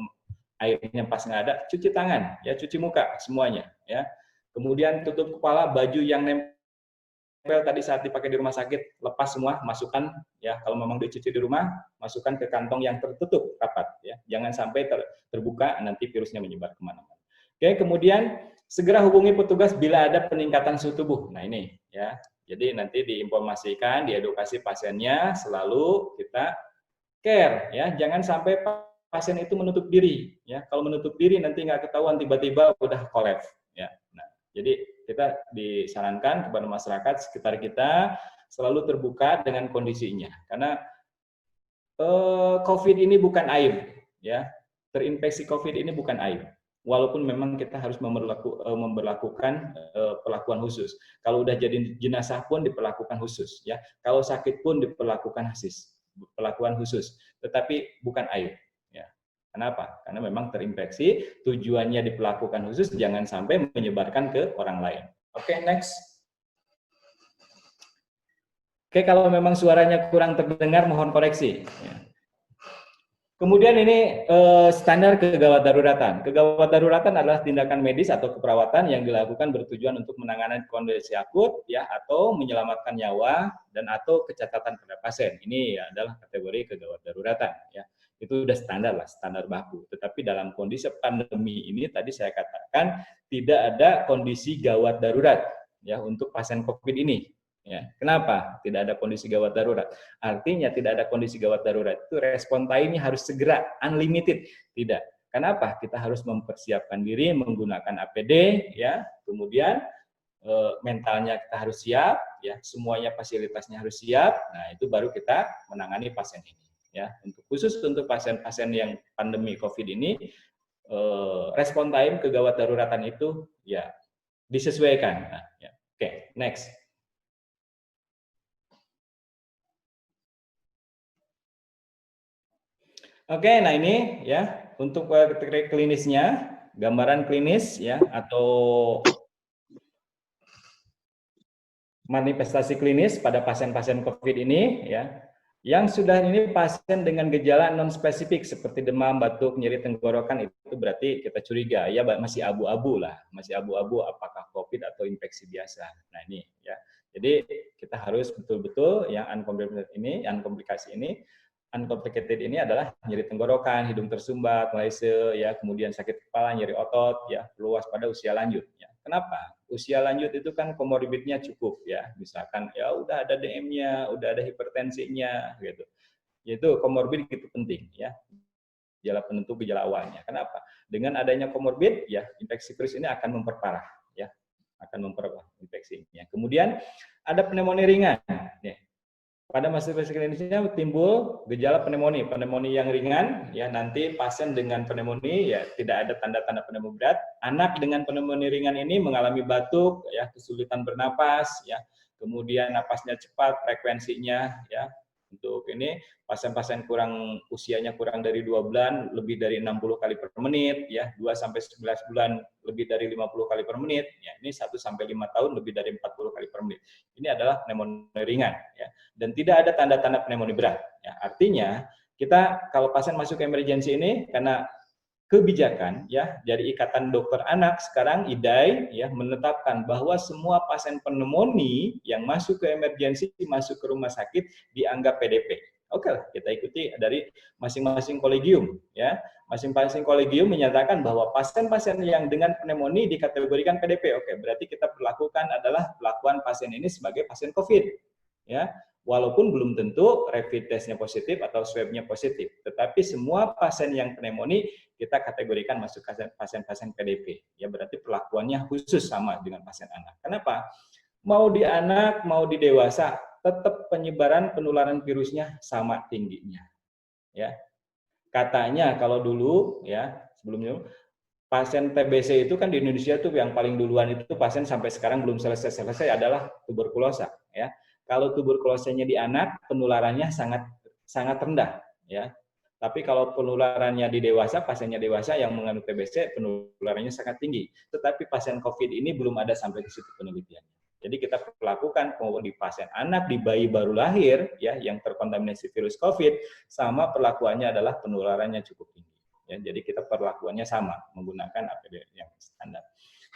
airnya pas nggak ada cuci tangan ya, cuci muka semuanya ya. Kemudian tutup kepala, baju yang nempel tadi saat dipakai di rumah sakit lepas semua, masukkan ya, kalau memang dicuci di rumah masukkan ke kantong yang tertutup rapat ya, jangan sampai terbuka nanti virusnya menyebar kemana-mana. Oke, kemudian segera hubungi petugas bila ada peningkatan suhu tubuh. Nah ini ya, jadi nanti diinformasikan, diedukasi pasiennya, selalu kita care ya, jangan sampai pasien itu menutup diri ya, kalau menutup diri nanti nggak ketahuan tiba-tiba udah kolaps ya. Nah, jadi kita disarankan kepada masyarakat sekitar kita selalu terbuka dengan kondisinya, karena COVID ini bukan aib ya, terinfeksi COVID ini bukan aib. Walaupun memang kita harus memberlakukan perlakuan khusus. Kalau udah jadi jenazah pun diperlakukan khusus ya. Kalau sakit pun diperlakukan perlakuan khusus. Tetapi bukan aib ya. Kenapa? Karena memang terinfeksi, tujuannya diperlakukan khusus jangan sampai menyebarkan ke orang lain. Oke, next. Oke, kalau memang suaranya kurang terdengar mohon koreksi ya. Kemudian ini standar kegawat daruratan. Kegawat daruratan adalah tindakan medis atau keperawatan yang dilakukan bertujuan untuk menangani kondisi akut ya, atau menyelamatkan nyawa dan atau kecacatan pada pasien. Ini adalah kategori kegawat daruratan ya. Itu sudah standar lah, standar baku. Tetapi dalam kondisi pandemi ini tadi saya katakan tidak ada kondisi gawat darurat ya untuk pasien COVID ini. Ya, kenapa tidak ada kondisi gawat darurat? Artinya tidak ada kondisi gawat darurat itu respon time-nya harus segera, unlimited. Tidak. Kenapa? Kita harus mempersiapkan diri menggunakan APD, ya. Kemudian mentalnya kita harus siap, ya. Semuanya fasilitasnya harus siap. Nah, itu baru kita menangani pasien ini, ya. Khusus untuk pasien-pasien yang pandemi COVID ini, respon time kegawat daruratan itu, ya disesuaikan. Nah, ya. Oke, next. Oke, nah ini ya untuk klinisnya, gambaran klinis ya atau manifestasi klinis pada pasien-pasien COVID ini ya. Yang sudah ini pasien dengan gejala non spesifik seperti demam, batuk, nyeri tenggorokan, itu berarti kita curiga ya masih abu-abu lah, masih abu-abu apakah COVID atau infeksi biasa. Nah ini ya. Jadi kita harus betul-betul yang unkomplikasi ini uncomplicated ini adalah nyeri tenggorokan, hidung tersumbat, malaise, ya, kemudian sakit kepala, nyeri otot, ya, perlu waspada usia lanjut. Ya. Kenapa? Usia lanjut itu kan komorbidnya cukup, ya, misalkan ya udah ada DM-nya, udah ada hipertensinya, gitu. Yaitu komorbid itu penting, ya. Gejala penentu gejala awalnya. Kenapa? Dengan adanya komorbid, ya, infeksi virus ini akan memperparah, ya, akan memperparah infeksinya. Kemudian ada pneumonia ringan, ya. Pada masa klinisnya timbul gejala pneumonia yang ringan, ya, nanti pasien dengan pneumonia ya tidak ada tanda-tanda pneumonia berat. Anak dengan pneumonia ringan ini mengalami batuk, ya, kesulitan bernapas, ya, kemudian napasnya cepat, frekuensinya, ya. Untuk ini pasien-pasien usianya kurang dari 2 bulan lebih dari 60 kali per menit, ya, 2 sampai 11 bulan lebih dari 50 kali per menit, ya, ini 1 sampai 5 tahun lebih dari 40 kali per menit. Ini adalah pneumonia ringan, ya. Dan tidak ada tanda-tanda pneumonia berat. Ya, artinya kita kalau pasien masuk ke emergensi ini karena kebijakan, ya, dari Ikatan Dokter Anak sekarang IDAI, ya, menetapkan bahwa semua pasien pneumonia yang masuk ke emergensi, masuk ke rumah sakit dianggap PDP. Oke, kita ikuti dari masing-masing kolegium, ya. Masing-masing kolegium menyatakan bahwa pasien-pasien yang dengan pneumonia dikategorikan PDP. Oke, berarti kita perlakukan adalah perlakuan pasien ini sebagai pasien COVID, ya. Walaupun belum tentu rapid testnya positif atau swabnya positif, tetapi semua pasien yang pneumonia kita kategorikan masuk pasien-pasien PDP. Ya, berarti perlakuannya khusus sama dengan pasien anak. Kenapa? Mau di anak, mau di dewasa, tetap penyebaran penularan virusnya sama tingginya. Ya. Katanya kalau dulu, ya, sebelumnya pasien TBC itu kan di Indonesia tuh yang paling duluan itu pasien sampai sekarang belum selesai adalah tuberkulosa, ya. Kalau tuberkulosanya di anak, penularannya sangat rendah, ya. Tapi kalau penularannya di dewasa, pasiennya dewasa yang mengandung TBC, penularannya sangat tinggi. Tetapi pasien COVID ini belum ada sampai ke situ penelitiannya. Jadi kita lakukan di pasien anak, di bayi baru lahir, ya, yang terkontaminasi virus COVID, sama perlakuannya adalah penularannya cukup tinggi. Ya, jadi kita perlakuannya sama, menggunakan APD yang standar.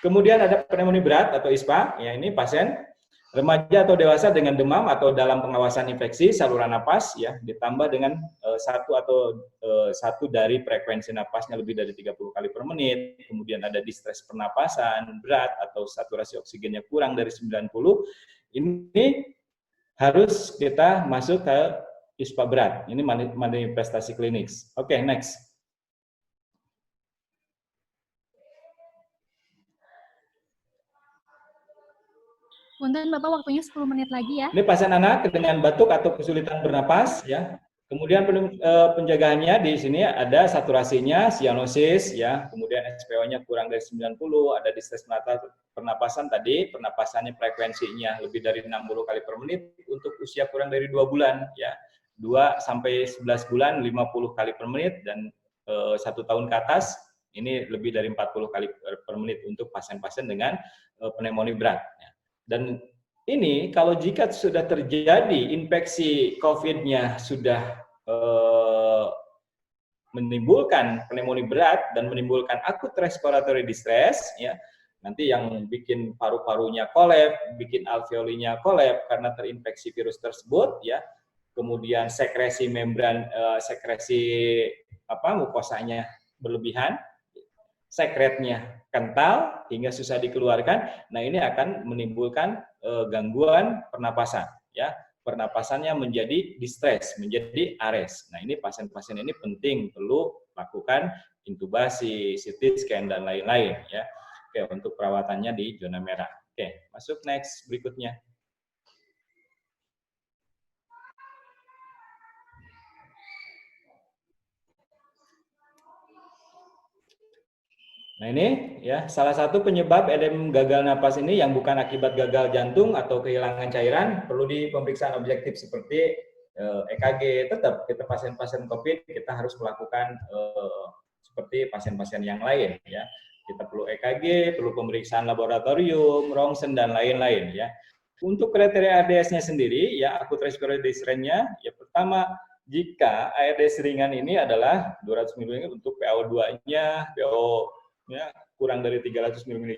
Kemudian ada pneumonia berat atau ISPA, ya, ini pasien remaja atau dewasa dengan demam atau dalam pengawasan infeksi saluran napas, ya, ditambah dengan satu dari frekuensi napasnya lebih dari 30 kali per menit, kemudian ada distres pernapasan berat atau saturasi oksigennya kurang dari 90, ini harus kita masuk ke ISPA berat. Ini manifestasi klinis. Oke, next. Punten Bapak, waktunya 10 menit lagi, ya. Ini pasien anak dengan batuk atau kesulitan bernapas, ya. Kemudian penjagaannya di sini ada saturasinya, sianosis, ya. Kemudian SPO-nya kurang dari 90, ada distres pernapasan tadi, pernapasannya frekuensinya lebih dari 60 kali per menit untuk usia kurang dari 2 bulan, ya. 2 sampai 11 bulan 50 kali per menit dan 1 tahun ke atas ini lebih dari 40 kali per menit untuk pasien-pasien dengan pneumonia berat, ya. Dan ini kalau jika sudah terjadi infeksi COVID-nya sudah menimbulkan pneumonia berat dan menimbulkan acute respiratory distress, ya, nanti yang bikin paru-parunya kolap, bikin alveolinya kolap karena terinfeksi virus tersebut, ya, kemudian sekresi membran, mukosanya berlebihan, sekretnya kental hingga susah dikeluarkan. Nah, ini akan menimbulkan gangguan pernapasan, ya. Pernapasannya menjadi distress, menjadi ARES. Nah, ini pasien-pasien ini penting perlu lakukan intubasi, CT scan dan lain-lain, ya. Oke, untuk perawatannya di zona merah. Oke, masuk next berikutnya. Nah, ini, ya, salah satu penyebab edem gagal napas ini yang bukan akibat gagal jantung atau kehilangan cairan perlu di pemeriksaan objektif seperti EKG. Tetap kita pasien-pasien COVID kita harus melakukan seperti pasien-pasien yang lain, ya. Kita perlu EKG, perlu pemeriksaan laboratorium, rongsen dan lain-lain, ya. Untuk kriteria ARDS-nya sendiri, ya, acute respiratory distress-nya, ya, pertama, jika ARDS ringan ini adalah 200 ml untuk PaO2-nya, PaO-nya kurang dari 300 mg,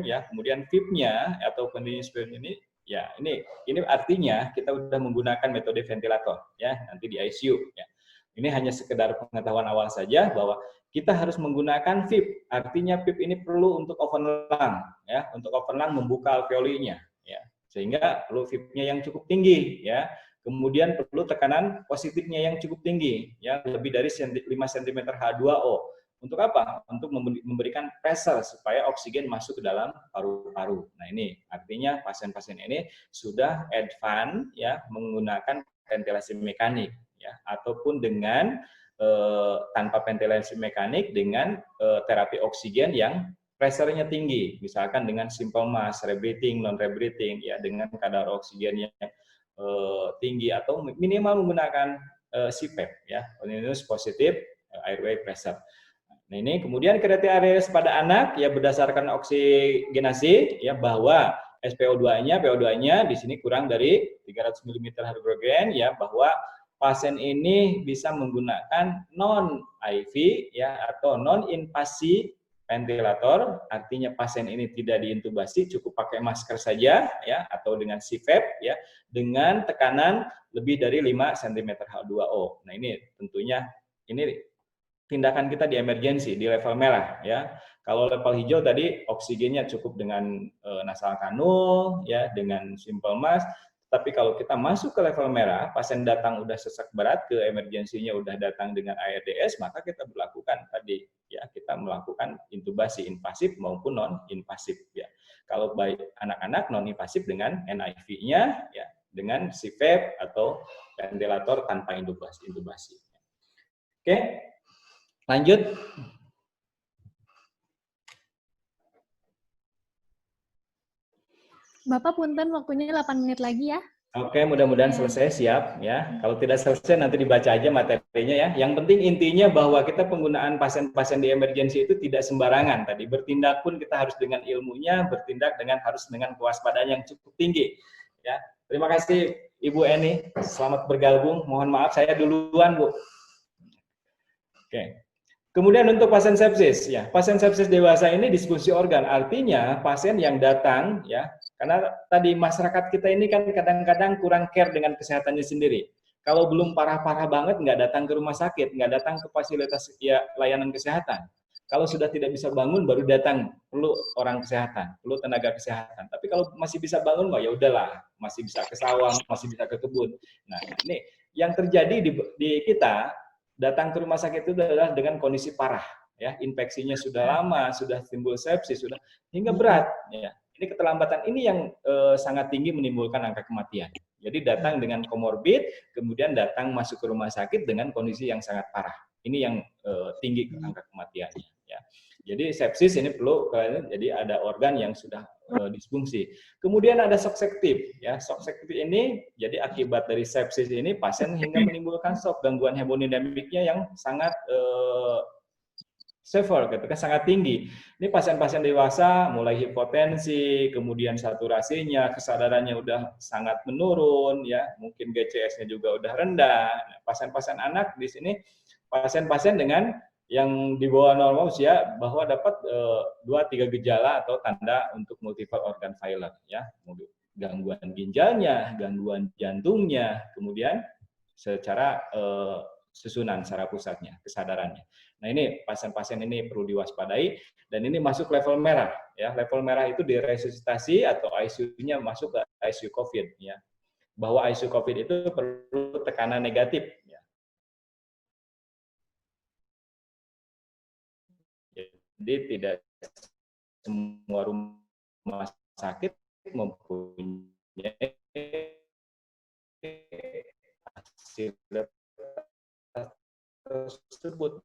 ya. Kemudian VIP-nya atau continuous ini Ya, ini artinya kita sudah menggunakan metode ventilator ya, nanti di ICU ya. Ini hanya sekedar pengetahuan awal saja bahwa kita harus menggunakan FIP. Artinya FIP ini perlu untuk open lung ya, untuk open lung membuka alveolinya ya. Sehingga perlu FIP-nya yang cukup tinggi ya. Kemudian perlu tekanan positifnya yang cukup tinggi ya, lebih dari 5 cm H2O. Untuk apa? Untuk memberikan pressure supaya oksigen masuk ke dalam paru-paru. Nah, ini artinya pasien-pasien ini sudah advance ya menggunakan ventilasi mekanik ya, ataupun dengan tanpa ventilasi mekanik dengan terapi oksigen yang pressure-nya tinggi, misalkan dengan simple mask, rebreathing, non rebreathing ya, dengan kadar oksigennya tinggi atau minimal menggunakan CPAP ya, continuous positive airway pressure. Nah, ini kemudian kriteria pada anak ya berdasarkan oksigenasi ya, bahwa PO2-nya di sini kurang dari 300 mm hydrogen ya, bahwa pasien ini bisa menggunakan non IV ya atau non invasi ventilator, artinya pasien ini tidak diintubasi, cukup pakai masker saja ya, atau dengan CPAP ya, dengan tekanan lebih dari 5 cm H2O. Nah, ini tentunya ini tindakan kita di emergensi di level merah ya. Kalau level hijau tadi oksigennya cukup dengan nasal kanul ya, dengan simple mask. Tapi kalau kita masuk ke level merah, pasien datang udah sesak berat, ke emergensinya udah datang dengan ARDS, maka kita berlakukan tadi ya, kita melakukan intubasi invasif maupun non invasif ya. Kalau baik anak-anak non invasif dengan NIV-nya ya, dengan CPAP atau ventilator tanpa intubasi. Oke. Lanjut. Bapak punten waktunya 8 menit lagi ya. Oke, mudah-mudahan selesai, siap ya. Kalau tidak selesai nanti dibaca aja materinya ya. Yang penting intinya bahwa kita penggunaan pasien-pasien di emergensi itu tidak sembarangan. Tadi bertindak pun kita harus dengan ilmunya, bertindak harus dengan kewaspadaan yang cukup tinggi. Ya, terima kasih Ibu Eni, selamat bergabung. Mohon maaf saya duluan, Bu. Oke. Kemudian untuk pasien sepsis, ya pasien sepsis dewasa ini diskusi organ, artinya pasien yang datang, ya karena tadi masyarakat kita ini kan kadang-kadang kurang care dengan kesehatannya sendiri. Kalau belum parah-parah banget, nggak datang ke rumah sakit, nggak datang ke fasilitas ya layanan kesehatan. Kalau sudah tidak bisa bangun, baru datang, perlu orang kesehatan, perlu tenaga kesehatan. Tapi kalau masih bisa bangun, ya udahlah, masih bisa ke sawah, masih bisa ke kebun. Nah, ini yang terjadi di kita. Datang ke rumah sakit itu adalah dengan kondisi parah, ya infeksinya sudah lama, sudah timbul sepsis, sudah hingga berat. Ya. Ini keterlambatan ini yang sangat tinggi menimbulkan angka kematian. Jadi datang dengan komorbid, kemudian datang masuk ke rumah sakit dengan kondisi yang sangat parah. Ini yang tinggi angka kematiannya. Ya. Jadi sepsis ini perlu, jadi ada organ yang sudah disfungsi. Kemudian ada shock septic, ya shock septic ini jadi akibat dari sepsis ini pasien hingga menimbulkan shock, gangguan hemodinamiknya yang sangat severe, ketika sangat tinggi. Ini pasien-pasien dewasa mulai hipotensi, kemudian saturasinya, kesadarannya udah sangat menurun, ya mungkin GCS-nya juga udah rendah. Pasien-pasien anak di sini pasien-pasien dengan yang di bawah normal usia bahwa dapat 2-3 gejala atau tanda untuk multiple organ failure, ya gangguan ginjalnya, gangguan jantungnya, kemudian secara susunan saraf pusatnya, kesadarannya. Nah, ini pasien-pasien ini perlu diwaspadai dan ini masuk level merah, ya. Level merah itu diresusitasi atau ICU-nya masuk ke ICU COVID, ya. Bahwa ICU COVID itu perlu tekanan negatif, ya. Jadi tidak semua rumah sakit mempunyai hasil tersebut,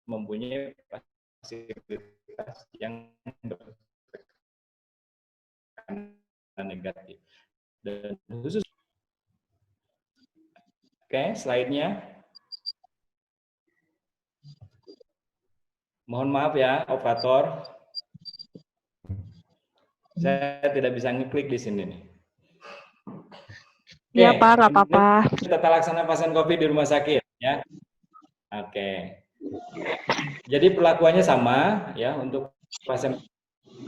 mempunyai fasilitas yang negatif. Dan khusus, oke, slide-nya. Mohon maaf ya, operator. Saya tidak bisa ngeklik di sini nih. Iya, Pak, nggak apa-apa. Tata laksana pasien COVID di rumah sakit, ya. Oke. Jadi perlakuannya sama, ya, untuk pasien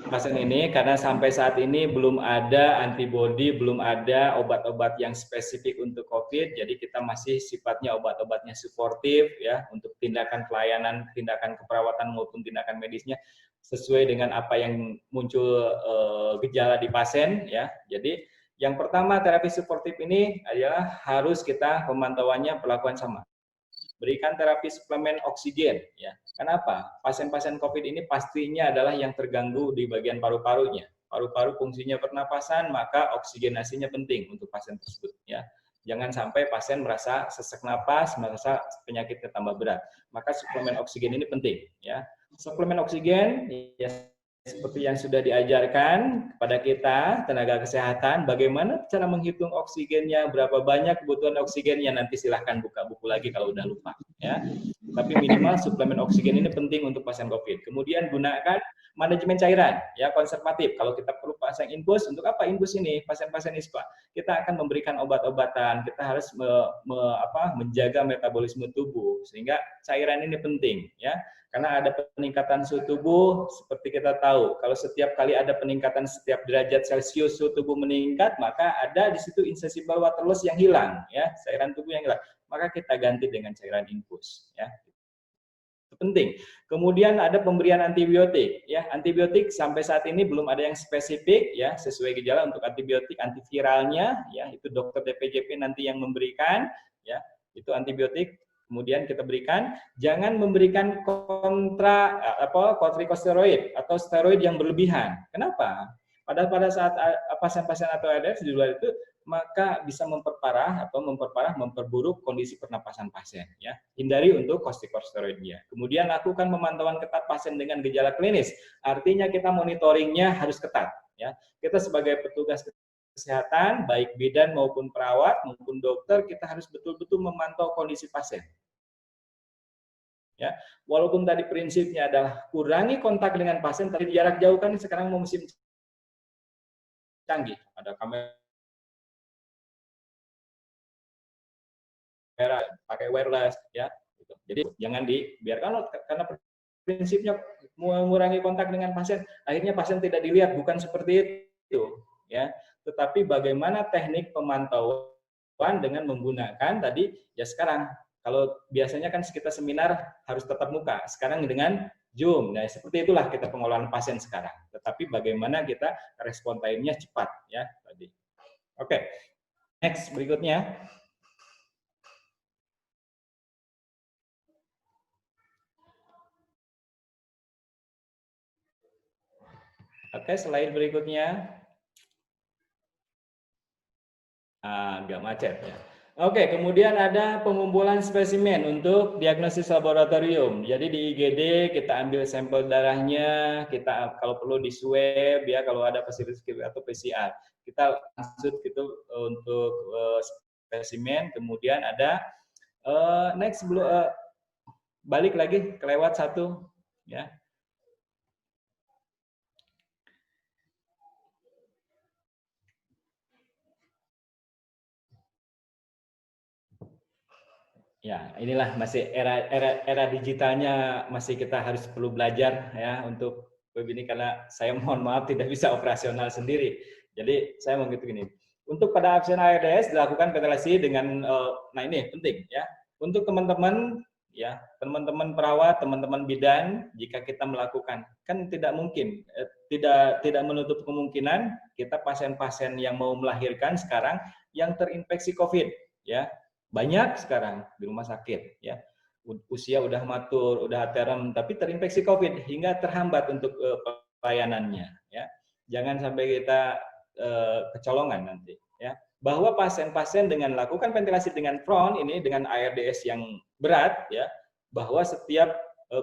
pasien ini karena sampai saat ini belum ada antibodi, belum ada obat-obat yang spesifik untuk COVID. Jadi kita masih sifatnya obat-obatnya suportif ya untuk tindakan pelayanan, tindakan keperawatan maupun tindakan medisnya sesuai dengan apa yang muncul gejala di pasien ya. Jadi yang pertama terapi suportif ini adalah harus kita pemantauannya perlakuan sama. Berikan terapi suplemen oksigen ya. Kenapa? Pasien-pasien COVID ini pastinya adalah yang terganggu di bagian paru-parunya. Paru-paru fungsinya pernapasan, maka oksigenasinya penting untuk pasien tersebut ya. Jangan sampai pasien merasa sesak napas, merasa penyakitnya tambah berat. Maka suplemen oksigen ini penting ya. Suplemen oksigen ya seperti yang sudah diajarkan kepada kita, tenaga kesehatan, bagaimana cara menghitung oksigennya, berapa banyak kebutuhan oksigennya, nanti silahkan buka buku lagi kalau udah lupa. Ya. Tapi minimal suplemen oksigen ini penting untuk pasien COVID. Kemudian gunakan manajemen cairan, ya konservatif. Kalau kita perlu pasang infus, untuk apa infus ini? Pasien-pasien ISPA. Kita akan memberikan obat-obatan, kita harus menjaga metabolisme tubuh, sehingga cairan ini penting. Ya. Karena ada peningkatan suhu tubuh, seperti kita tahu, kalau setiap kali ada peningkatan setiap derajat Celcius suhu tubuh meningkat, maka ada di situ insoluble water loss yang hilang, ya, cairan tubuh yang hilang. Maka kita ganti dengan cairan infus, ya. Itu penting. Kemudian ada pemberian antibiotik, ya. Antibiotik sampai saat ini belum ada yang spesifik, ya, sesuai gejala untuk antibiotik antiviralnya, ya, itu dokter DPJP nanti yang memberikan, ya, itu antibiotik. Kemudian kita berikan, jangan memberikan kortikosteroid atau steroid yang berlebihan. Kenapa? Pada saat pasien-pasien atau ARDS di luar itu, maka bisa memperburuk kondisi pernapasan pasien. Ya, hindari untuk kortikosteroidnya. Kemudian lakukan pemantauan ketat pasien dengan gejala klinis. Artinya kita monitoringnya harus ketat. Ya, kita sebagai petugas kesehatan, baik bidan maupun perawat maupun dokter, kita harus betul-betul memantau kondisi pasien. Ya, walaupun tadi prinsipnya adalah kurangi kontak dengan pasien, tapi jarak jauh kan sekarang musim canggih, ada kamera pakai wireless, ya. Jadi jangan dibiarkan, karena prinsipnya mengurangi kontak dengan pasien, akhirnya pasien tidak dilihat, bukan seperti itu, ya. Tetapi bagaimana teknik pemantauan dengan menggunakan tadi, ya sekarang, kalau biasanya kan kita seminar harus tatap muka, sekarang dengan Zoom. Nah, seperti itulah kita pengolahan pasien sekarang. Tetapi bagaimana kita respon time-nya cepat, ya tadi. Oke, next berikutnya. Oke, slide berikutnya. Agak macet ya. Oke, kemudian ada pengumpulan spesimen untuk diagnosis laboratorium. Jadi di IGD kita ambil sampel darahnya, kita kalau perlu di swab ya, kalau ada fasilitas atau PCR. Kita maksud gitu untuk spesimen. Kemudian ada next balik lagi kelewat satu ya. Ya, inilah masih era digitalnya, masih kita harus perlu belajar ya untuk web ini, karena saya mohon maaf tidak bisa operasional sendiri. Jadi saya mau gitu gini. Untuk pada absen ARDS dilakukan ventilasi dengan nah ini penting ya. Untuk teman-teman ya, teman-teman perawat, teman-teman bidan, jika kita melakukan, kan tidak mungkin tidak menutup kemungkinan kita pasien-pasien yang mau melahirkan sekarang yang terinfeksi COVID ya. Banyak sekarang di rumah sakit ya, usia udah matur, udah terem, tapi terinfeksi COVID hingga terhambat untuk pelayanannya ya. Jangan sampai kita kecolongan nanti ya. Bahwa pasien-pasien dengan lakukan ventilasi dengan front ini dengan ARDS yang berat ya, bahwa setiap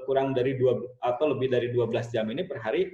kurang dari 2 atau lebih dari 12 jam ini per hari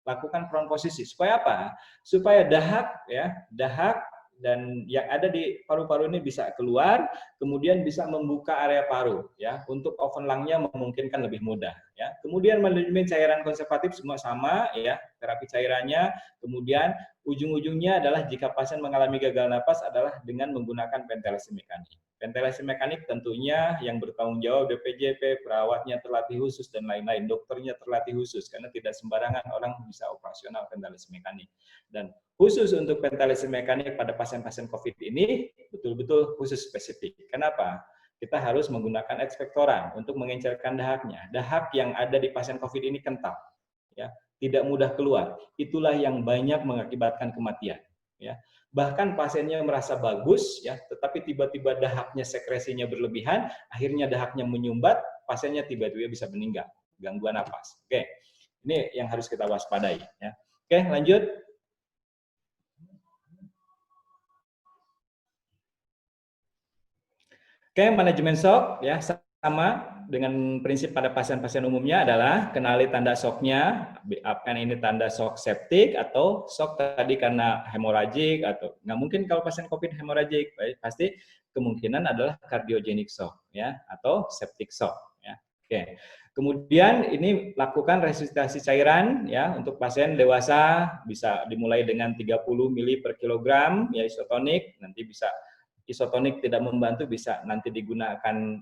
lakukan front posisi. Supaya apa? Supaya dahak ya, dahak dan yang ada di paru-paru ini bisa keluar, kemudian bisa membuka area paru ya, untuk oven lungnya memungkinkan lebih mudah ya. Kemudian manajemen cairan konservatif semua sama ya, terapi cairannya. Kemudian ujung-ujungnya adalah jika pasien mengalami gagal napas adalah dengan menggunakan ventilasi mekanik. Ventilasi mekanik tentunya yang bertanggung jawab DPJP, perawatnya terlatih khusus dan lain-lain, dokternya terlatih khusus karena tidak sembarangan orang bisa operasional ventilasi mekanik. Dan khusus untuk ventilasi mekanik pada pasien-pasien COVID ini betul-betul khusus spesifik. Kenapa? Kita harus menggunakan ekspektoran untuk mengencerkan dahaknya. Dahak yang ada di pasien COVID ini kental, ya, tidak mudah keluar. Itulah yang banyak mengakibatkan kematian. Ya. Bahkan pasiennya merasa bagus, ya, tetapi tiba-tiba dahaknya sekresinya berlebihan, akhirnya dahaknya menyumbat, pasiennya tiba-tiba bisa meninggal, gangguan napas. Oke, ini yang harus kita waspadai. Ya. Oke, lanjut. Oke, manajemen shock ya sama dengan prinsip pada pasien-pasien umumnya adalah kenali tanda shocknya, apakah ini tanda shock septik atau shock tadi karena hemoragik atau nggak mungkin kalau pasien COVID hemoragik, pasti kemungkinan adalah cardiogenic shock ya atau septic shock ya. Oke. Kemudian ini lakukan resusitasi cairan ya untuk pasien dewasa bisa dimulai dengan 30 ml per kilogram ya isotonik, nanti bisa isotonik tidak membantu bisa nanti digunakan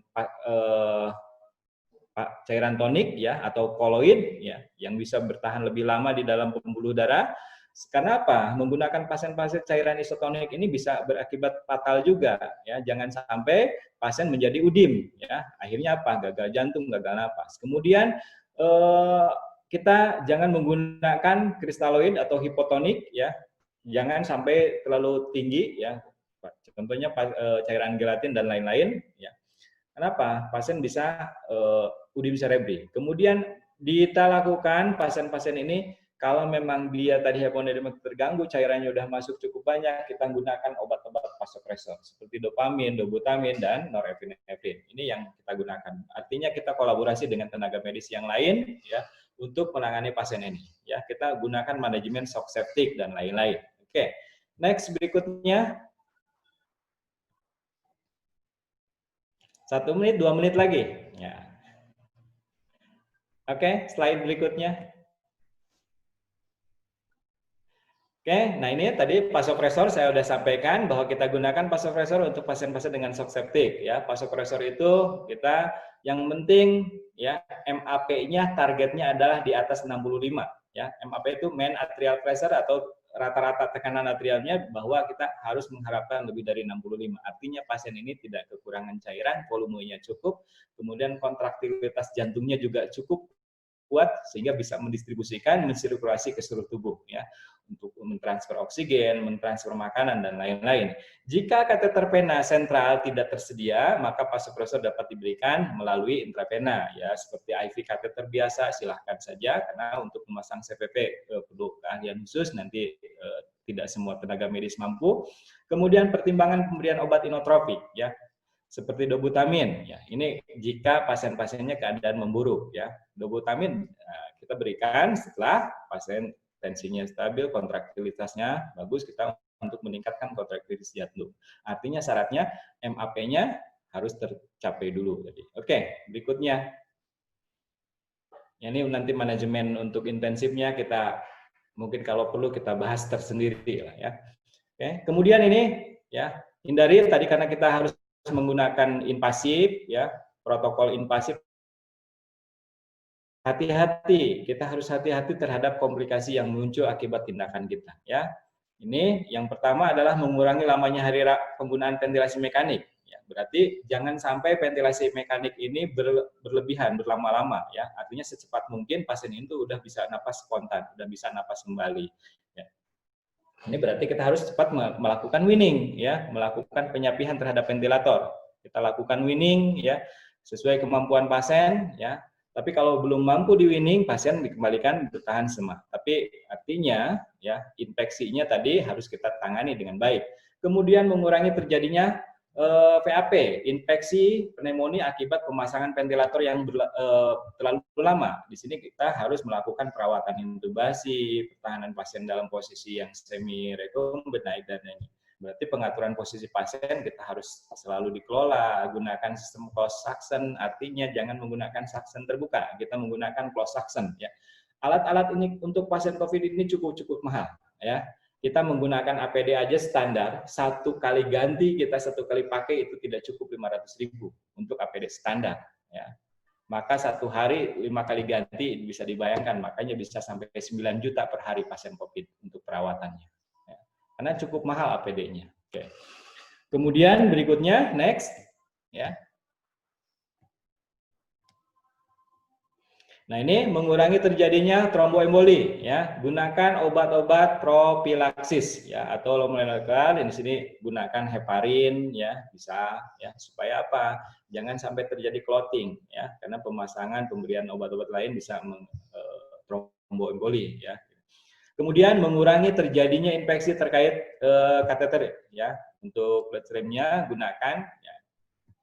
cairan tonik ya atau koloid ya yang bisa bertahan lebih lama di dalam pembuluh darah. Karena apa? Menggunakan pasien-pasien cairan isotonik ini bisa berakibat fatal juga ya. Jangan sampai pasien menjadi udim ya. Akhirnya apa? Gagal jantung, gagal napas. Kemudian kita jangan menggunakan kristaloid atau hipotonik ya. Jangan sampai terlalu tinggi ya. Contohnya cairan gelatin dan lain-lain. Ya. Kenapa? Pasien bisa udim cerebri. Kemudian kita lakukan pasien-pasien ini kalau memang dia tadi hemodinamik terganggu, cairannya sudah masuk cukup banyak, kita gunakan obat-obat vasopresor seperti dopamin, dobutamin, dan norepinefrin. Ini yang kita gunakan. Artinya kita kolaborasi dengan tenaga medis yang lain ya untuk menangani pasien ini. Ya, kita gunakan manajemen shock septic dan lain-lain. Oke. Next berikutnya. 1 menit, 2 menit lagi. Ya. Oke, slide berikutnya. Oke, nah ini tadi vasopresor saya sudah sampaikan bahwa kita gunakan vasopresor untuk pasien-pasien dengan shock septic. Ya, vasopresor itu kita yang penting ya MAP-nya targetnya adalah di atas 65. Ya, MAP itu mean arterial pressure atau rata-rata tekanan arterialnya bahwa kita harus mengharapkan lebih dari 65. Artinya pasien ini tidak kekurangan cairan, volumenya cukup, kemudian kontraktilitas jantungnya juga cukup kuat sehingga bisa mendistribusikan, mensirkulasi ke seluruh tubuh ya untuk mentransfer oksigen, mentransfer makanan dan lain-lain. Jika kateter vena sentral tidak tersedia, maka vasopresor dapat diberikan melalui intravena ya seperti IV kateter biasa silahkan saja karena untuk memasang CPP perlu keahlian khusus nanti tidak semua tenaga medis mampu. Kemudian pertimbangan pemberian obat inotropik ya seperti dobutamin ya ini jika pasien-pasiennya keadaan memburuk ya dobutamin kita berikan setelah pasien tensinya stabil kontraktilitasnya bagus kita untuk meningkatkan kontraktilitas jantung artinya syaratnya MAP-nya harus tercapai dulu tadi. Oke, berikutnya ini nanti manajemen untuk intensifnya kita mungkin kalau perlu kita bahas tersendiri lah ya. Oke, kemudian ini ya hindari tadi karena kita harus menggunakan invasif ya protokol invasif hati-hati kita harus hati-hati terhadap komplikasi yang muncul akibat tindakan kita ya ini yang pertama adalah mengurangi lamanya hari penggunaan ventilasi mekanik ya berarti jangan sampai ventilasi mekanik ini berlebihan berlama-lama ya artinya secepat mungkin pasien itu udah bisa napas spontan udah bisa napas kembali ya. Ini berarti kita harus cepat melakukan weaning, ya, melakukan penyapihan terhadap ventilator. Kita lakukan weaning, ya, sesuai kemampuan pasien, ya. Tapi kalau belum mampu di weaning, pasien dikembalikan bertahan semak. Tapi artinya, ya, infeksinya tadi harus kita tangani dengan baik. Kemudian mengurangi terjadinya VAP, infeksi pneumonia akibat pemasangan ventilator yang terlalu lama. Di sini kita harus melakukan perawatan intubasi, pertahanan pasien dalam posisi yang semi recumbent dan lain-lain. Berarti pengaturan posisi pasien kita harus selalu dikelola, gunakan sistem closed suction, artinya jangan menggunakan suction terbuka, kita menggunakan closed suction ya. Alat-alat ini untuk pasien COVID ini cukup mahal ya. Kita menggunakan APD aja standar, satu kali ganti kita satu kali pakai itu tidak cukup 500.000 untuk APD standar ya. Maka satu hari 5 kali ganti bisa dibayangkan, makanya bisa sampai 9 juta per hari pasien COVID untuk perawatannya. Ya. Karena cukup mahal APD-nya. Oke. Kemudian berikutnya, next. Ya. Nah ini mengurangi terjadinya tromboemboli, ya. Gunakan obat-obat propilaksis, ya, atau molekuler. Di sini gunakan heparin, ya, bisa, ya, supaya apa? Jangan sampai terjadi clotting, ya, karena pemberian obat-obat lain bisa tromboemboli, ya. Kemudian mengurangi terjadinya infeksi terkait kateter, ya. Untuk bloodstream-nya gunakan, ya.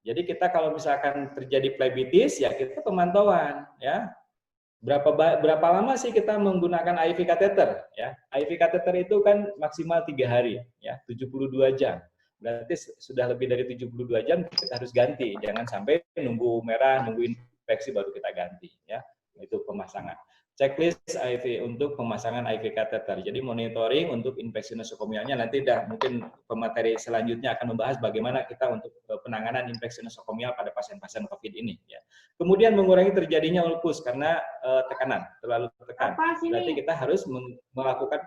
Jadi kita kalau misalkan terjadi phlebitis, ya kita pemantauan, ya. Berapa lama sih kita menggunakan IV kateter ya? IV kateter itu kan maksimal 3 hari ya, 72 jam. Berarti sudah lebih dari 72 jam kita harus ganti. Jangan sampai nunggu merah, nunggu infeksi baru kita ganti ya. Itu pemasangan. Checklist IV untuk pemasangan IV kateter. Jadi monitoring untuk infeksi nosokomialnya nanti mungkin pemateri selanjutnya akan membahas bagaimana kita untuk penanganan infeksi nosokomial pada pasien-pasien COVID ini ya. Kemudian mengurangi terjadinya ulkus karena tekanan, terlalu tekan. Berarti kita harus melakukan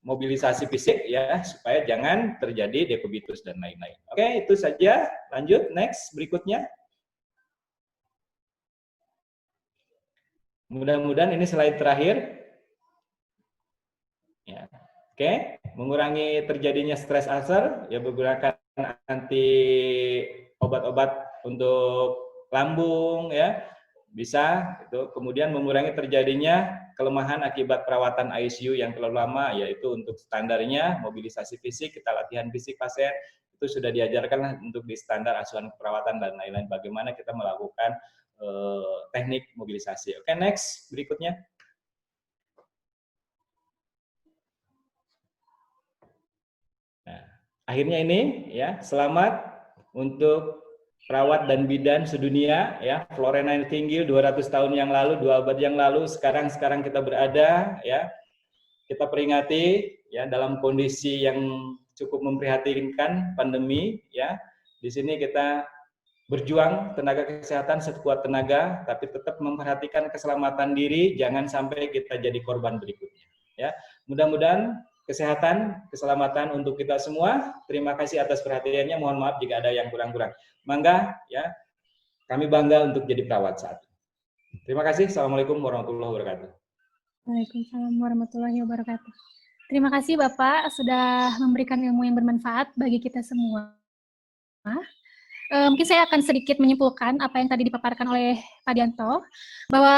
mobilisasi fisik ya supaya jangan terjadi dekubitus dan lain-lain. Oke, itu saja. Lanjut next berikutnya. Mudah-mudahan ini slide terakhir. Ya. Oke, mengurangi terjadinya stres ulcer ya menggunakan obat-obat untuk lambung ya. Bisa itu. Kemudian mengurangi terjadinya kelemahan akibat perawatan ICU yang terlalu lama, yaitu untuk standarnya mobilisasi fisik, kita latihan fisik pasien itu sudah diajarkan untuk di standar asuhan perawatan dan lain-lain. Bagaimana kita melakukan teknik mobilisasi. Oke, next berikutnya. Nah, akhirnya ini ya, selamat untuk perawat dan bidan sedunia ya. Florence Nightingale 200 tahun yang lalu, 2 abad yang lalu, sekarang kita berada ya. Kita peringati ya dalam kondisi yang cukup memprihatinkan, pandemi ya. Di sini kita berjuang tenaga kesehatan sekuat tenaga, tapi tetap memperhatikan keselamatan diri, jangan sampai kita jadi korban berikutnya. Ya, mudah-mudahan kesehatan, keselamatan untuk kita semua. Terima kasih atas perhatiannya. Mohon maaf jika ada yang kurang-kurang. Mangga, ya, kami bangga untuk jadi perawat saat ini. Terima kasih. Assalamualaikum warahmatullahi wabarakatuh. Waalaikumsalam warahmatullahi wabarakatuh. Terima kasih Bapak sudah memberikan ilmu yang bermanfaat bagi kita semua. Mungkin saya akan sedikit menyimpulkan apa yang tadi dipaparkan oleh Pak Dianto, bahwa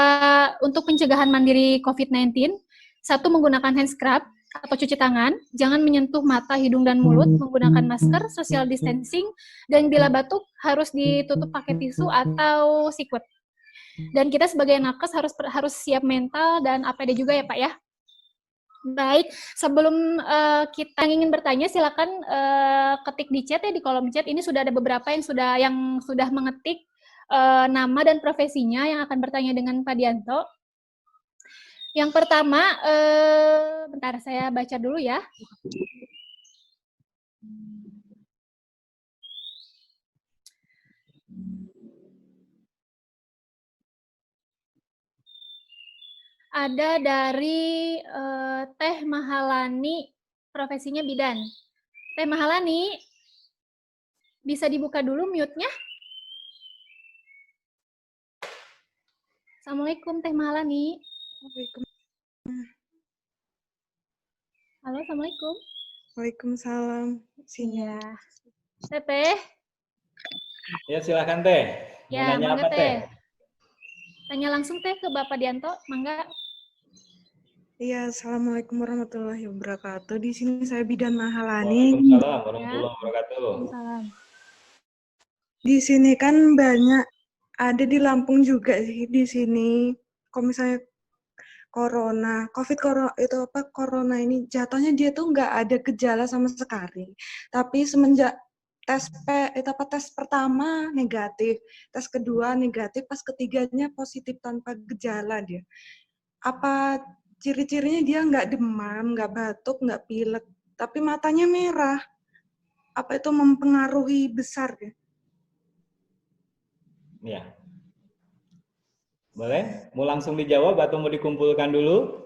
untuk pencegahan mandiri COVID-19, satu menggunakan hand scrub atau cuci tangan, jangan menyentuh mata, hidung, dan mulut, menggunakan masker, social distancing, dan bila batuk harus ditutup pakai tisu atau sikut. Dan kita sebagai nakes harus siap mental dan APD juga ya Pak ya. Baik, sebelum kita ingin bertanya, silakan ketik di chat ya, di kolom chat. Ini sudah ada beberapa yang sudah mengetik nama dan profesinya yang akan bertanya dengan Pak Dianto. Yang pertama, bentar saya baca dulu ya. Ada dari Teh Mahalani, profesinya bidan. Teh Mahalani, bisa dibuka dulu mute-nya? Assalamualaikum Teh Mahalani. Halo, Assalamualaikum. Waalaikumsalam. Iya. Teteh. Ya, silakan Teh. Mau Ya, nanya mangga apa Teh? Tanya langsung Teh ke Bapak Dianto, mangga. Iya, assalamualaikum warahmatullahi wabarakatuh. Di sini saya Bidan Mahalani. Waalaikumsalam warahmatullahi wabarakatuh. Waalaikumsalam. Di sini kan banyak, ada di Lampung juga sih di sini. Kalau corona ini jatuhnya dia tuh nggak ada gejala sama sekali. Tapi semenjak tes pertama negatif, tes kedua negatif, pas ketiganya positif tanpa gejala dia. Apa ciri-cirinya dia nggak demam, nggak batuk, nggak pilek, tapi matanya merah. Apa itu mempengaruhi besar ya? Ya. Boleh? Mau langsung dijawab atau mau dikumpulkan dulu?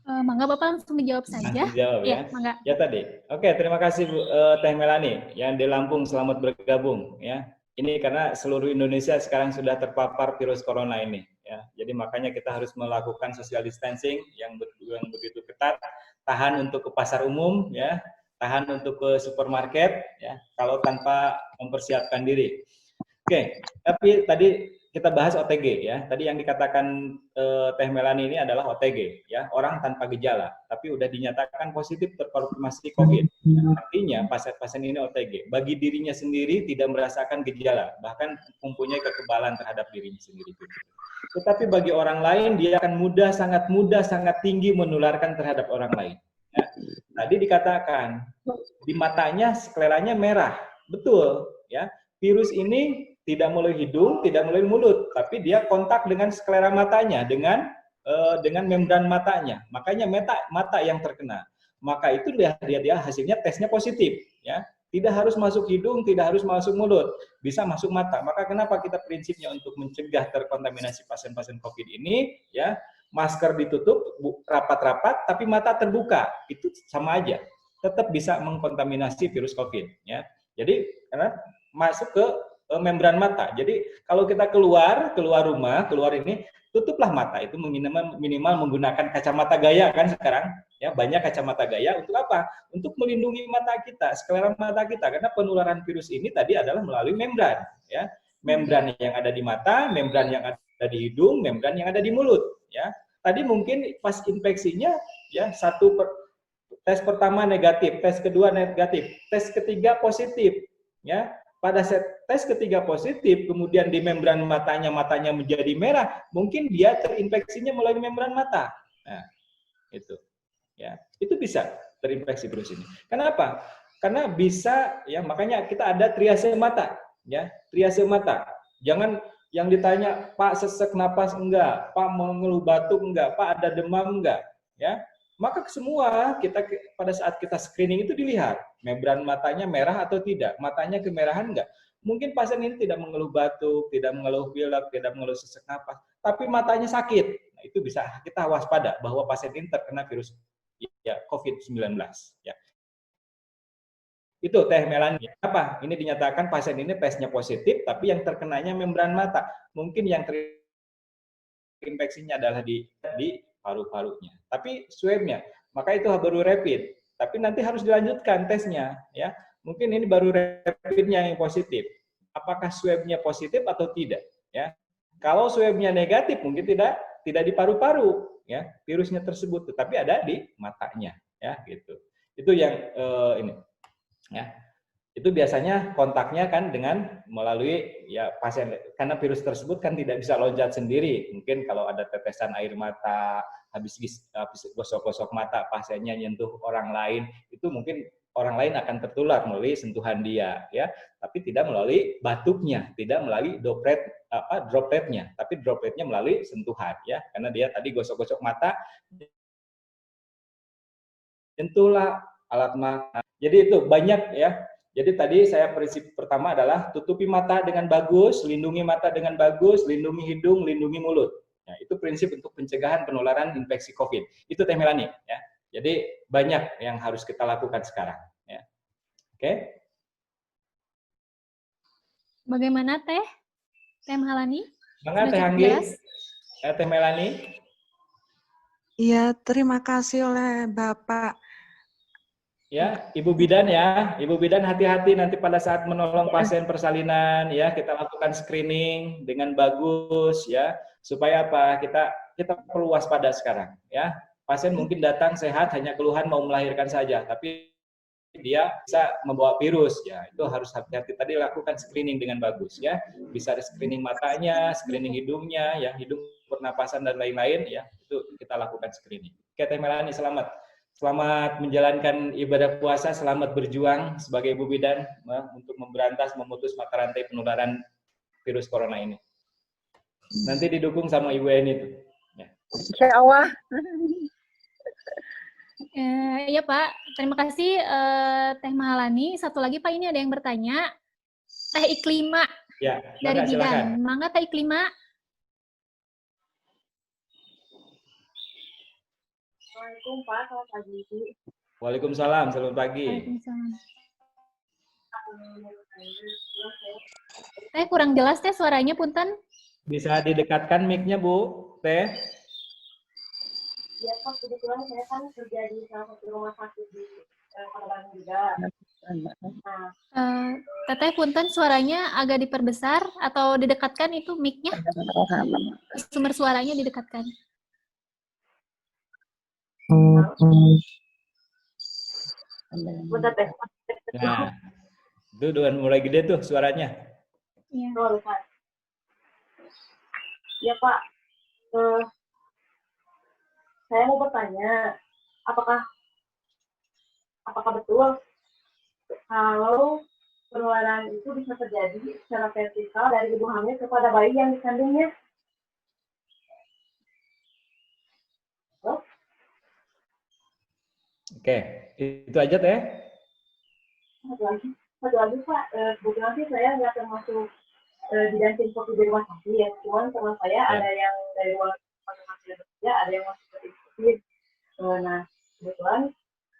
Mangga Bapak langsung dijawab saja. Langsung dijawab ya. Mangga. Ya tadi. Oke, terima kasih Bu, Teh Melani yang di Lampung, selamat bergabung ya. Ini karena seluruh Indonesia sekarang sudah terpapar virus corona ini ya. Jadi makanya kita harus melakukan social distancing yang begitu ketat, tahan untuk ke pasar umum ya, tahan untuk ke supermarket ya, kalau tanpa mempersiapkan diri. Oke, tapi tadi kita bahas OTG ya. Tadi yang dikatakan Teh Melani ini adalah OTG ya, orang tanpa gejala, tapi udah dinyatakan positif terkonfirmasi COVID. Ya, artinya pasien-pasien ini OTG. Bagi dirinya sendiri tidak merasakan gejala, bahkan mempunyai kekebalan terhadap dirinya sendiri. Tetapi bagi orang lain dia akan sangat mudah, sangat tinggi menularkan terhadap orang lain. Ya. Tadi dikatakan di matanya skleranya merah, betul ya. Virus ini tidak melalui hidung, tidak melalui mulut, tapi dia kontak dengan sklera matanya, dengan membran matanya. Makanya mata yang terkena. Maka itu dia hasilnya tesnya positif, ya. Tidak harus masuk hidung, tidak harus masuk mulut, bisa masuk mata. Maka kenapa kita prinsipnya untuk mencegah terkontaminasi pasien-pasien COVID ini, ya, masker ditutup rapat-rapat, tapi mata terbuka, itu sama aja, tetap bisa mengkontaminasi virus COVID, ya. Jadi karena masuk ke membran mata. Jadi kalau kita keluar rumah, keluar ini, tutuplah mata. Itu minimal menggunakan kacamata gaya kan sekarang. Ya, banyak kacamata gaya untuk apa? Untuk melindungi mata kita, sklera mata kita. Karena penularan virus ini tadi adalah melalui membran. Ya, membran yang ada di mata, membran yang ada di hidung, membran yang ada di mulut. Ya, tadi mungkin pas infeksinya, ya tes pertama negatif, tes kedua negatif, tes ketiga positif. Ya, pada tes ketiga positif, kemudian di membran matanya menjadi merah, mungkin dia terinfeksinya melalui membran mata. Nah, itu. Ya, itu bisa terinfeksi virus ini. Kenapa? Karena bisa, ya, makanya kita ada triase mata, ya, triase mata. Jangan yang ditanya, Pak sesek napas enggak, Pak mengeluh batuk enggak, Pak ada demam enggak, ya. Maka semua kita pada saat kita screening itu dilihat membran matanya merah atau tidak, matanya kemerahan enggak. Mungkin pasien ini tidak mengeluh batuk, tidak mengeluh pilek, tidak mengeluh sesak napas, tapi matanya sakit. Nah, itu bisa kita waspada bahwa pasien ini terkena virus ya COVID-19. Ya. Itu Teh Melani. Apa? Ini dinyatakan pasien ini tesnya positif, tapi yang terkenanya membran mata. Mungkin yang terinfeksinya adalah di paru-parunya. Tapi swabnya, maka itu baru rapid. Tapi nanti harus dilanjutkan tesnya, ya. Mungkin ini baru rapidnya yang positif. Apakah swabnya positif atau tidak? Ya. Kalau swabnya negatif, mungkin tidak di paru-paru, ya. Virusnya tersebut, tetapi ada di matanya, ya, gitu. Itu yang ini, ya. Itu biasanya kontaknya kan dengan melalui ya pasien, karena virus tersebut kan tidak bisa loncat sendiri. Mungkin kalau ada tetesan air mata, habis gosok-gosok mata pasiennya nyentuh orang lain, itu mungkin orang lain akan tertular melalui sentuhan dia, ya. Tapi tidak melalui batuknya, tidak melalui dropletnya, tapi dropletnya melalui sentuhan, ya. Karena dia tadi gosok-gosok mata, nyentuhlah alat mata. Jadi itu banyak, ya. Jadi tadi saya prinsip pertama adalah tutupi mata dengan bagus, lindungi mata dengan bagus, lindungi hidung, lindungi mulut. Nah, itu prinsip untuk pencegahan penularan infeksi COVID. Itu Teh Melani, ya. Jadi banyak yang harus kita lakukan sekarang, ya. Oke. Bagaimana Teh Melani? Semangat Teh Anggi, Teh Melani. Iya, terima kasih oleh Bapak. Ya, Ibu Bidan ya, Ibu Bidan hati-hati nanti pada saat menolong pasien persalinan, ya, kita lakukan screening dengan bagus, ya, supaya apa? Kita perlu waspada sekarang, ya. Pasien mungkin datang sehat, hanya keluhan mau melahirkan saja, tapi dia bisa membawa virus ya. Itu harus hati-hati, tadi lakukan screening dengan bagus ya. Bisa screening matanya, screening hidungnya ya, hidung, pernapasan dan lain-lain ya. Itu kita lakukan screening. Oke, Teh Melani, selamat. Selamat menjalankan ibadah puasa, selamat berjuang sebagai ibu bidan untuk memberantas, memutus mata rantai penularan virus corona ini. Nanti didukung sama Ibu Eni tuh. Ya. Insya Allah. Ya Pak, terima kasih Teh Mahalani. Satu lagi Pak, ini ada yang bertanya. Teh Iklima Ya, dari Mangga, silakan. Bidan. Mangga Teh Iklima. Assalamualaikum Pak, selamat pagi. Waalaikumsalam, selamat pagi. Waalaikumsalam. Teh kurang jelas Teh suaranya, punten. Bisa didekatkan mic-nya, Bu, Teh. Ya Pak, kebetulan saya kan kerja di salah satu rumah sakit di Kota Bandung juga. Nah, Teteh punten suaranya agak diperbesar atau didekatkan itu mic-nya, sumber suaranya didekatkan. bentar Teh. Nah, itu udah mulai gede tuh suaranya. Iya. Oh, Pak. Ya Pak, saya mau bertanya, apakah betul kalau penularan itu bisa terjadi secara vertikal dari ibu hamil kepada bayi yang dikandungnya? Oke, itu aja Teh. Satu lagi Pak, kebetulan sih saya nggak termasuk bidan tim covid di rumah sakit ya, cuman teman saya ada yang dari luar masih bekerja, ada yang masih covid. Nah, kebetulan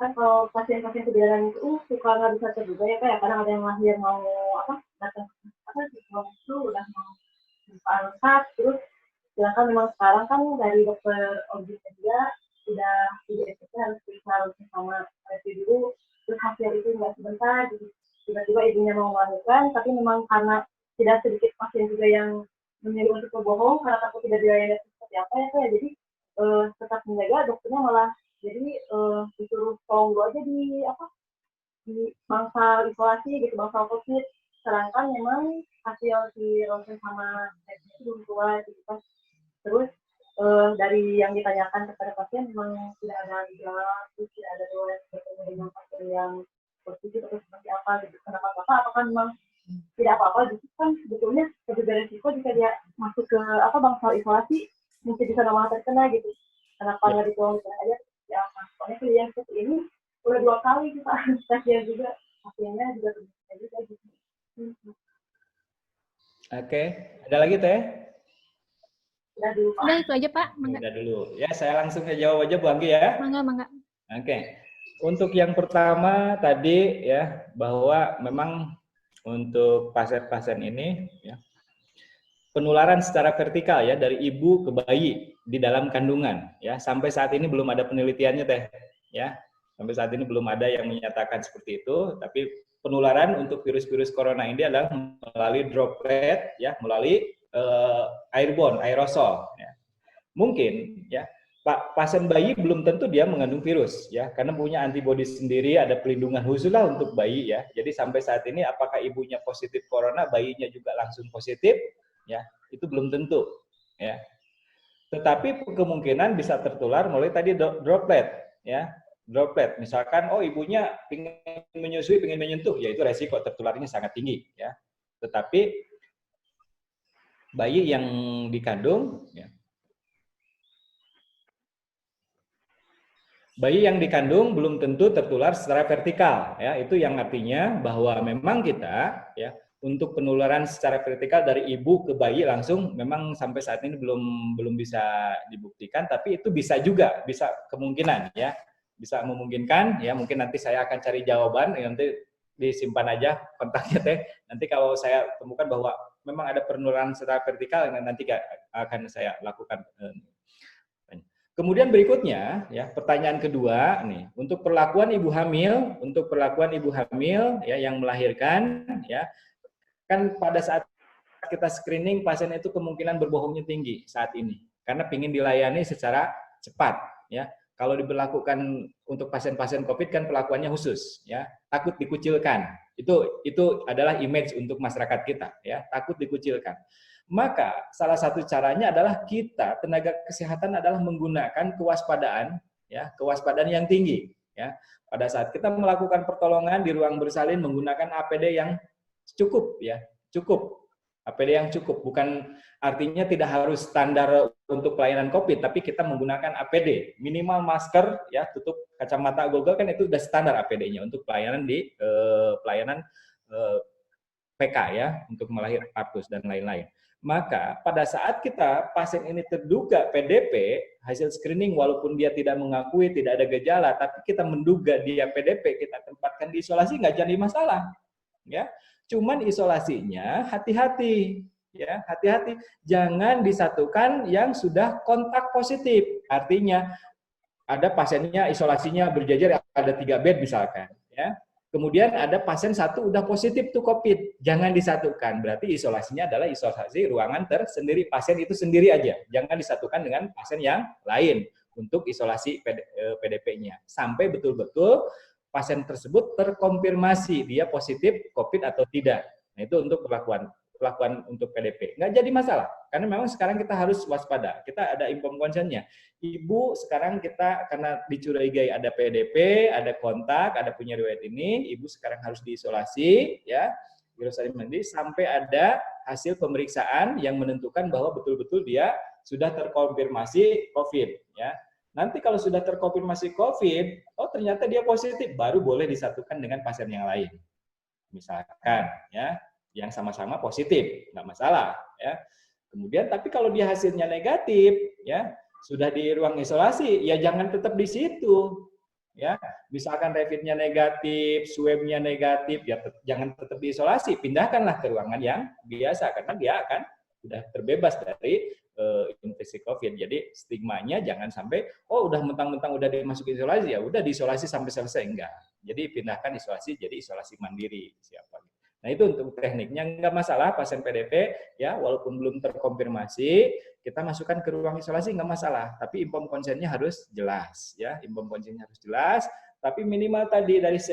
kan kalau pasien-pasien kebidanan itu suka nggak bisa terduga ya Pak ya, kadang ada yang lahir mau datang itu udah mau lengkap, terus sedangkan memang sekarang kan dari dokter objek dia udah harus periksa sama review dulu, terus hasil itu nggak sebentar, jadi tiba-tiba ibunya mau melahirkan, tapi memang karena tidak sedikit pasien juga yang memilih untuk berbohong karena takut tidak dilayani seperti apa ya Pak ya, jadi tetap menjaga, dokternya malah jadi disuruh tolong aja di bangsal isolasi gitu, bangsal COVID, sedangkan memang hasil si ronsen sama itu belum keluar gitu kan. Terus dari yang ditanyakan kepada pasien memang tidak ada gejala, terus tidak ada riwayat bertemu dengan pasien yang positif atau seperti apa gitu. Kenapa apakah memang tidak apa-apa, justru kan sebetulnya lebih beresiko jika dia masuk ke bangsal isolasi, mungkin bisa malah terkena gitu. Kenapa nggak ditolong aja? Ya, soalnya klien seperti ini udah 2 kali kita tes juga, pasiennya juga terbuka juga gitu. Oke, ada lagi Teh? Udah dulu Pak. Udah itu aja Pak, mangga. Udah dulu. Ya, saya langsung jawab aja Bu Anggi ya. Mangga. Oke. Untuk yang pertama tadi ya, bahwa memang untuk pasien-pasien ini ya, penularan secara vertikal ya dari ibu ke bayi di dalam kandungan ya, sampai saat ini belum ada penelitiannya Teh ya. Sampai saat ini belum ada yang menyatakan seperti itu, tapi penularan untuk virus-virus corona ini adalah melalui droplet ya, melalui airborne, aerosol ya. Mungkin ya pasien bayi belum tentu dia mengandung virus ya, karena punya antibodi sendiri, ada pelindungan khusus lah untuk bayi ya. Jadi sampai saat ini apakah ibunya positif corona, bayinya juga langsung positif ya, itu belum tentu ya. Tetapi kemungkinan bisa tertular mulai tadi droplet ya. Droplet, misalkan ibunya ingin menyusui, ingin menyentuh, ya itu resiko tertularnya sangat tinggi ya. Tetapi bayi yang dikandung ya, bayi yang dikandung belum tentu tertular secara vertikal ya. Itu yang artinya bahwa memang kita ya untuk penularan secara vertikal dari ibu ke bayi langsung memang sampai saat ini belum bisa dibuktikan, tapi itu bisa juga, bisa kemungkinan ya. Bisa memungkinkan ya, mungkin nanti saya akan cari jawaban, nanti disimpan aja kontaknya Teh. Nanti kalau saya temukan bahwa memang ada penularan secara vertikal, nanti akan saya lakukan. Kemudian berikutnya ya, pertanyaan kedua nih, untuk perlakuan ibu hamil ya yang melahirkan ya, kan pada saat kita screening pasien itu kemungkinan berbohongnya tinggi saat ini karena ingin dilayani secara cepat ya. Kalau diberlakukan untuk pasien-pasien COVID kan perlakuannya khusus, ya, takut dikucilkan. Itu adalah image untuk masyarakat kita, ya, takut dikucilkan. Maka salah satu caranya adalah kita tenaga kesehatan adalah menggunakan kewaspadaan, ya, kewaspadaan yang tinggi, ya. Pada saat kita melakukan pertolongan di ruang bersalin menggunakan APD yang cukup, ya, cukup. APD yang cukup, bukan artinya tidak harus standar untuk pelayanan COVID, tapi kita menggunakan APD, minimal masker, ya, tutup kacamata goggle kan itu sudah standar APD-nya untuk pelayanan di pelayanan PK, ya, untuk melahirkan partus dan lain-lain. Maka pada saat kita pasien ini terduga PDP, hasil screening walaupun dia tidak mengakui, tidak ada gejala, tapi kita menduga dia PDP, kita tempatkan di isolasi nggak jadi masalah, ya. Cuman isolasinya hati-hati, ya, hati-hati. Jangan disatukan yang sudah kontak positif. Artinya ada pasiennya isolasinya berjajar ada 3 bed misalkan, ya. Kemudian ada pasien satu udah positif tuh COVID, jangan disatukan. Berarti isolasinya adalah isolasi ruangan tersendiri, pasien itu sendiri aja. Jangan disatukan dengan pasien yang lain untuk isolasi PDP-nya. Sampai betul-betul pasien tersebut terkonfirmasi dia positif COVID atau tidak. Nah, itu untuk perlakuan untuk PDP. Nggak jadi masalah, karena memang sekarang kita harus waspada. Kita ada inform konsennya. Ibu sekarang kita karena dicurigai ada PDP, ada kontak, ada punya riwayat ini, ibu sekarang harus diisolasi, ya, isolasi mandiri sampai ada hasil pemeriksaan yang menentukan bahwa betul-betul dia sudah terkonfirmasi COVID, ya. Nanti kalau sudah terkonfirmasi COVID, oh ternyata dia positif, baru boleh disatukan dengan pasien yang lain. Misalkan, ya, yang sama-sama positif, nggak masalah, ya. Kemudian, tapi kalau dia hasilnya negatif, ya, sudah di ruang isolasi, ya jangan tetap di situ, ya. Misalkan rapidnya negatif, swab-nya negatif, ya jangan tetap di isolasi, pindahkanlah ke ruangan yang biasa, karena dia akan sudah terbebas dari infeksi COVID. Jadi stigmanya jangan sampai, oh udah mentang-mentang udah dimasukin isolasi, ya udah diisolasi sampai selesai, enggak. Jadi pindahkan isolasi jadi isolasi mandiri siapa. Nah itu untuk tekniknya nggak masalah pasien PDP, ya walaupun belum terkonfirmasi kita masukkan ke ruang isolasi nggak masalah. Tapi inform konsennya harus jelas, ya inform konsennya harus jelas. Tapi minimal tadi dari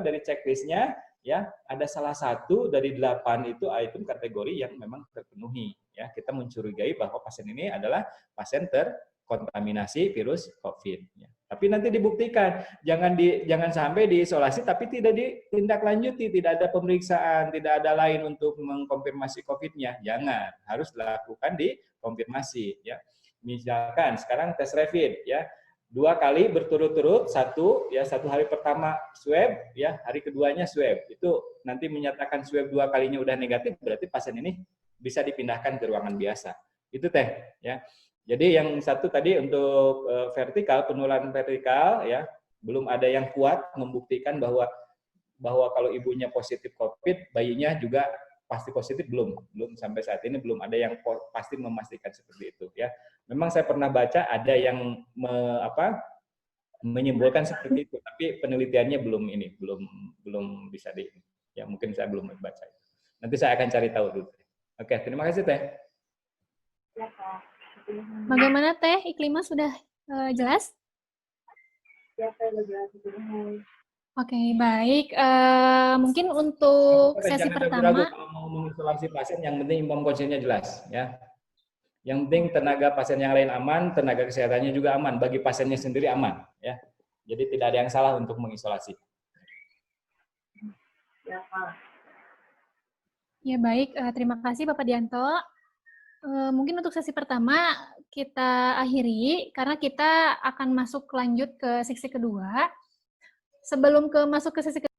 dari checklistnya, ya ada salah satu dari 8 itu item kategori yang memang terpenuhi, ya kita mencurigai bahwa pasien ini adalah pasien terkontaminasi virus COVID, ya. Tapi nanti dibuktikan, jangan sampai diisolasi tapi tidak ditindaklanjuti, tidak ada pemeriksaan, tidak ada lain untuk mengkonfirmasi COVID-nya, jangan, harus dilakukan dikonfirmasi, ya. Misalkan sekarang tes rapid, ya 2 kali berturut-turut, satu hari pertama swab, ya hari keduanya swab. Itu nanti menyatakan swab 2 kalinya udah negatif, berarti pasien ini bisa dipindahkan ke ruangan biasa. Itu teh, ya. Jadi yang satu tadi untuk vertikal, penularan vertikal, ya belum ada yang kuat membuktikan bahwa kalau ibunya positif COVID, bayinya juga pasti positif, belum sampai saat ini belum ada yang pasti memastikan seperti itu, ya. Memang saya pernah baca ada yang menyimpulkan seperti itu, tapi penelitiannya belum bisa ya mungkin saya belum baca. Nanti saya akan cari tahu dulu. Oke, terima kasih Teh. Ya, Kak. Bagaimana Teh? Iklimah sudah jelas? Ya, saya udah jelas. Oke, baik. Mungkin untuk sesi Jangan pertama. ragu-ragu kalau mau mengisolasi pasien, yang penting inform konsennya jelas, ya. Yang penting tenaga pasien yang lain aman, tenaga kesehatannya juga aman, bagi pasiennya sendiri aman, ya. Jadi tidak ada yang salah untuk mengisolasi. Ya, Kak. Ya baik, terima kasih Bapak Dianto. Mungkin untuk sesi pertama kita akhiri karena kita akan masuk lanjut ke sesi kedua. Sebelum masuk ke sesi kedua,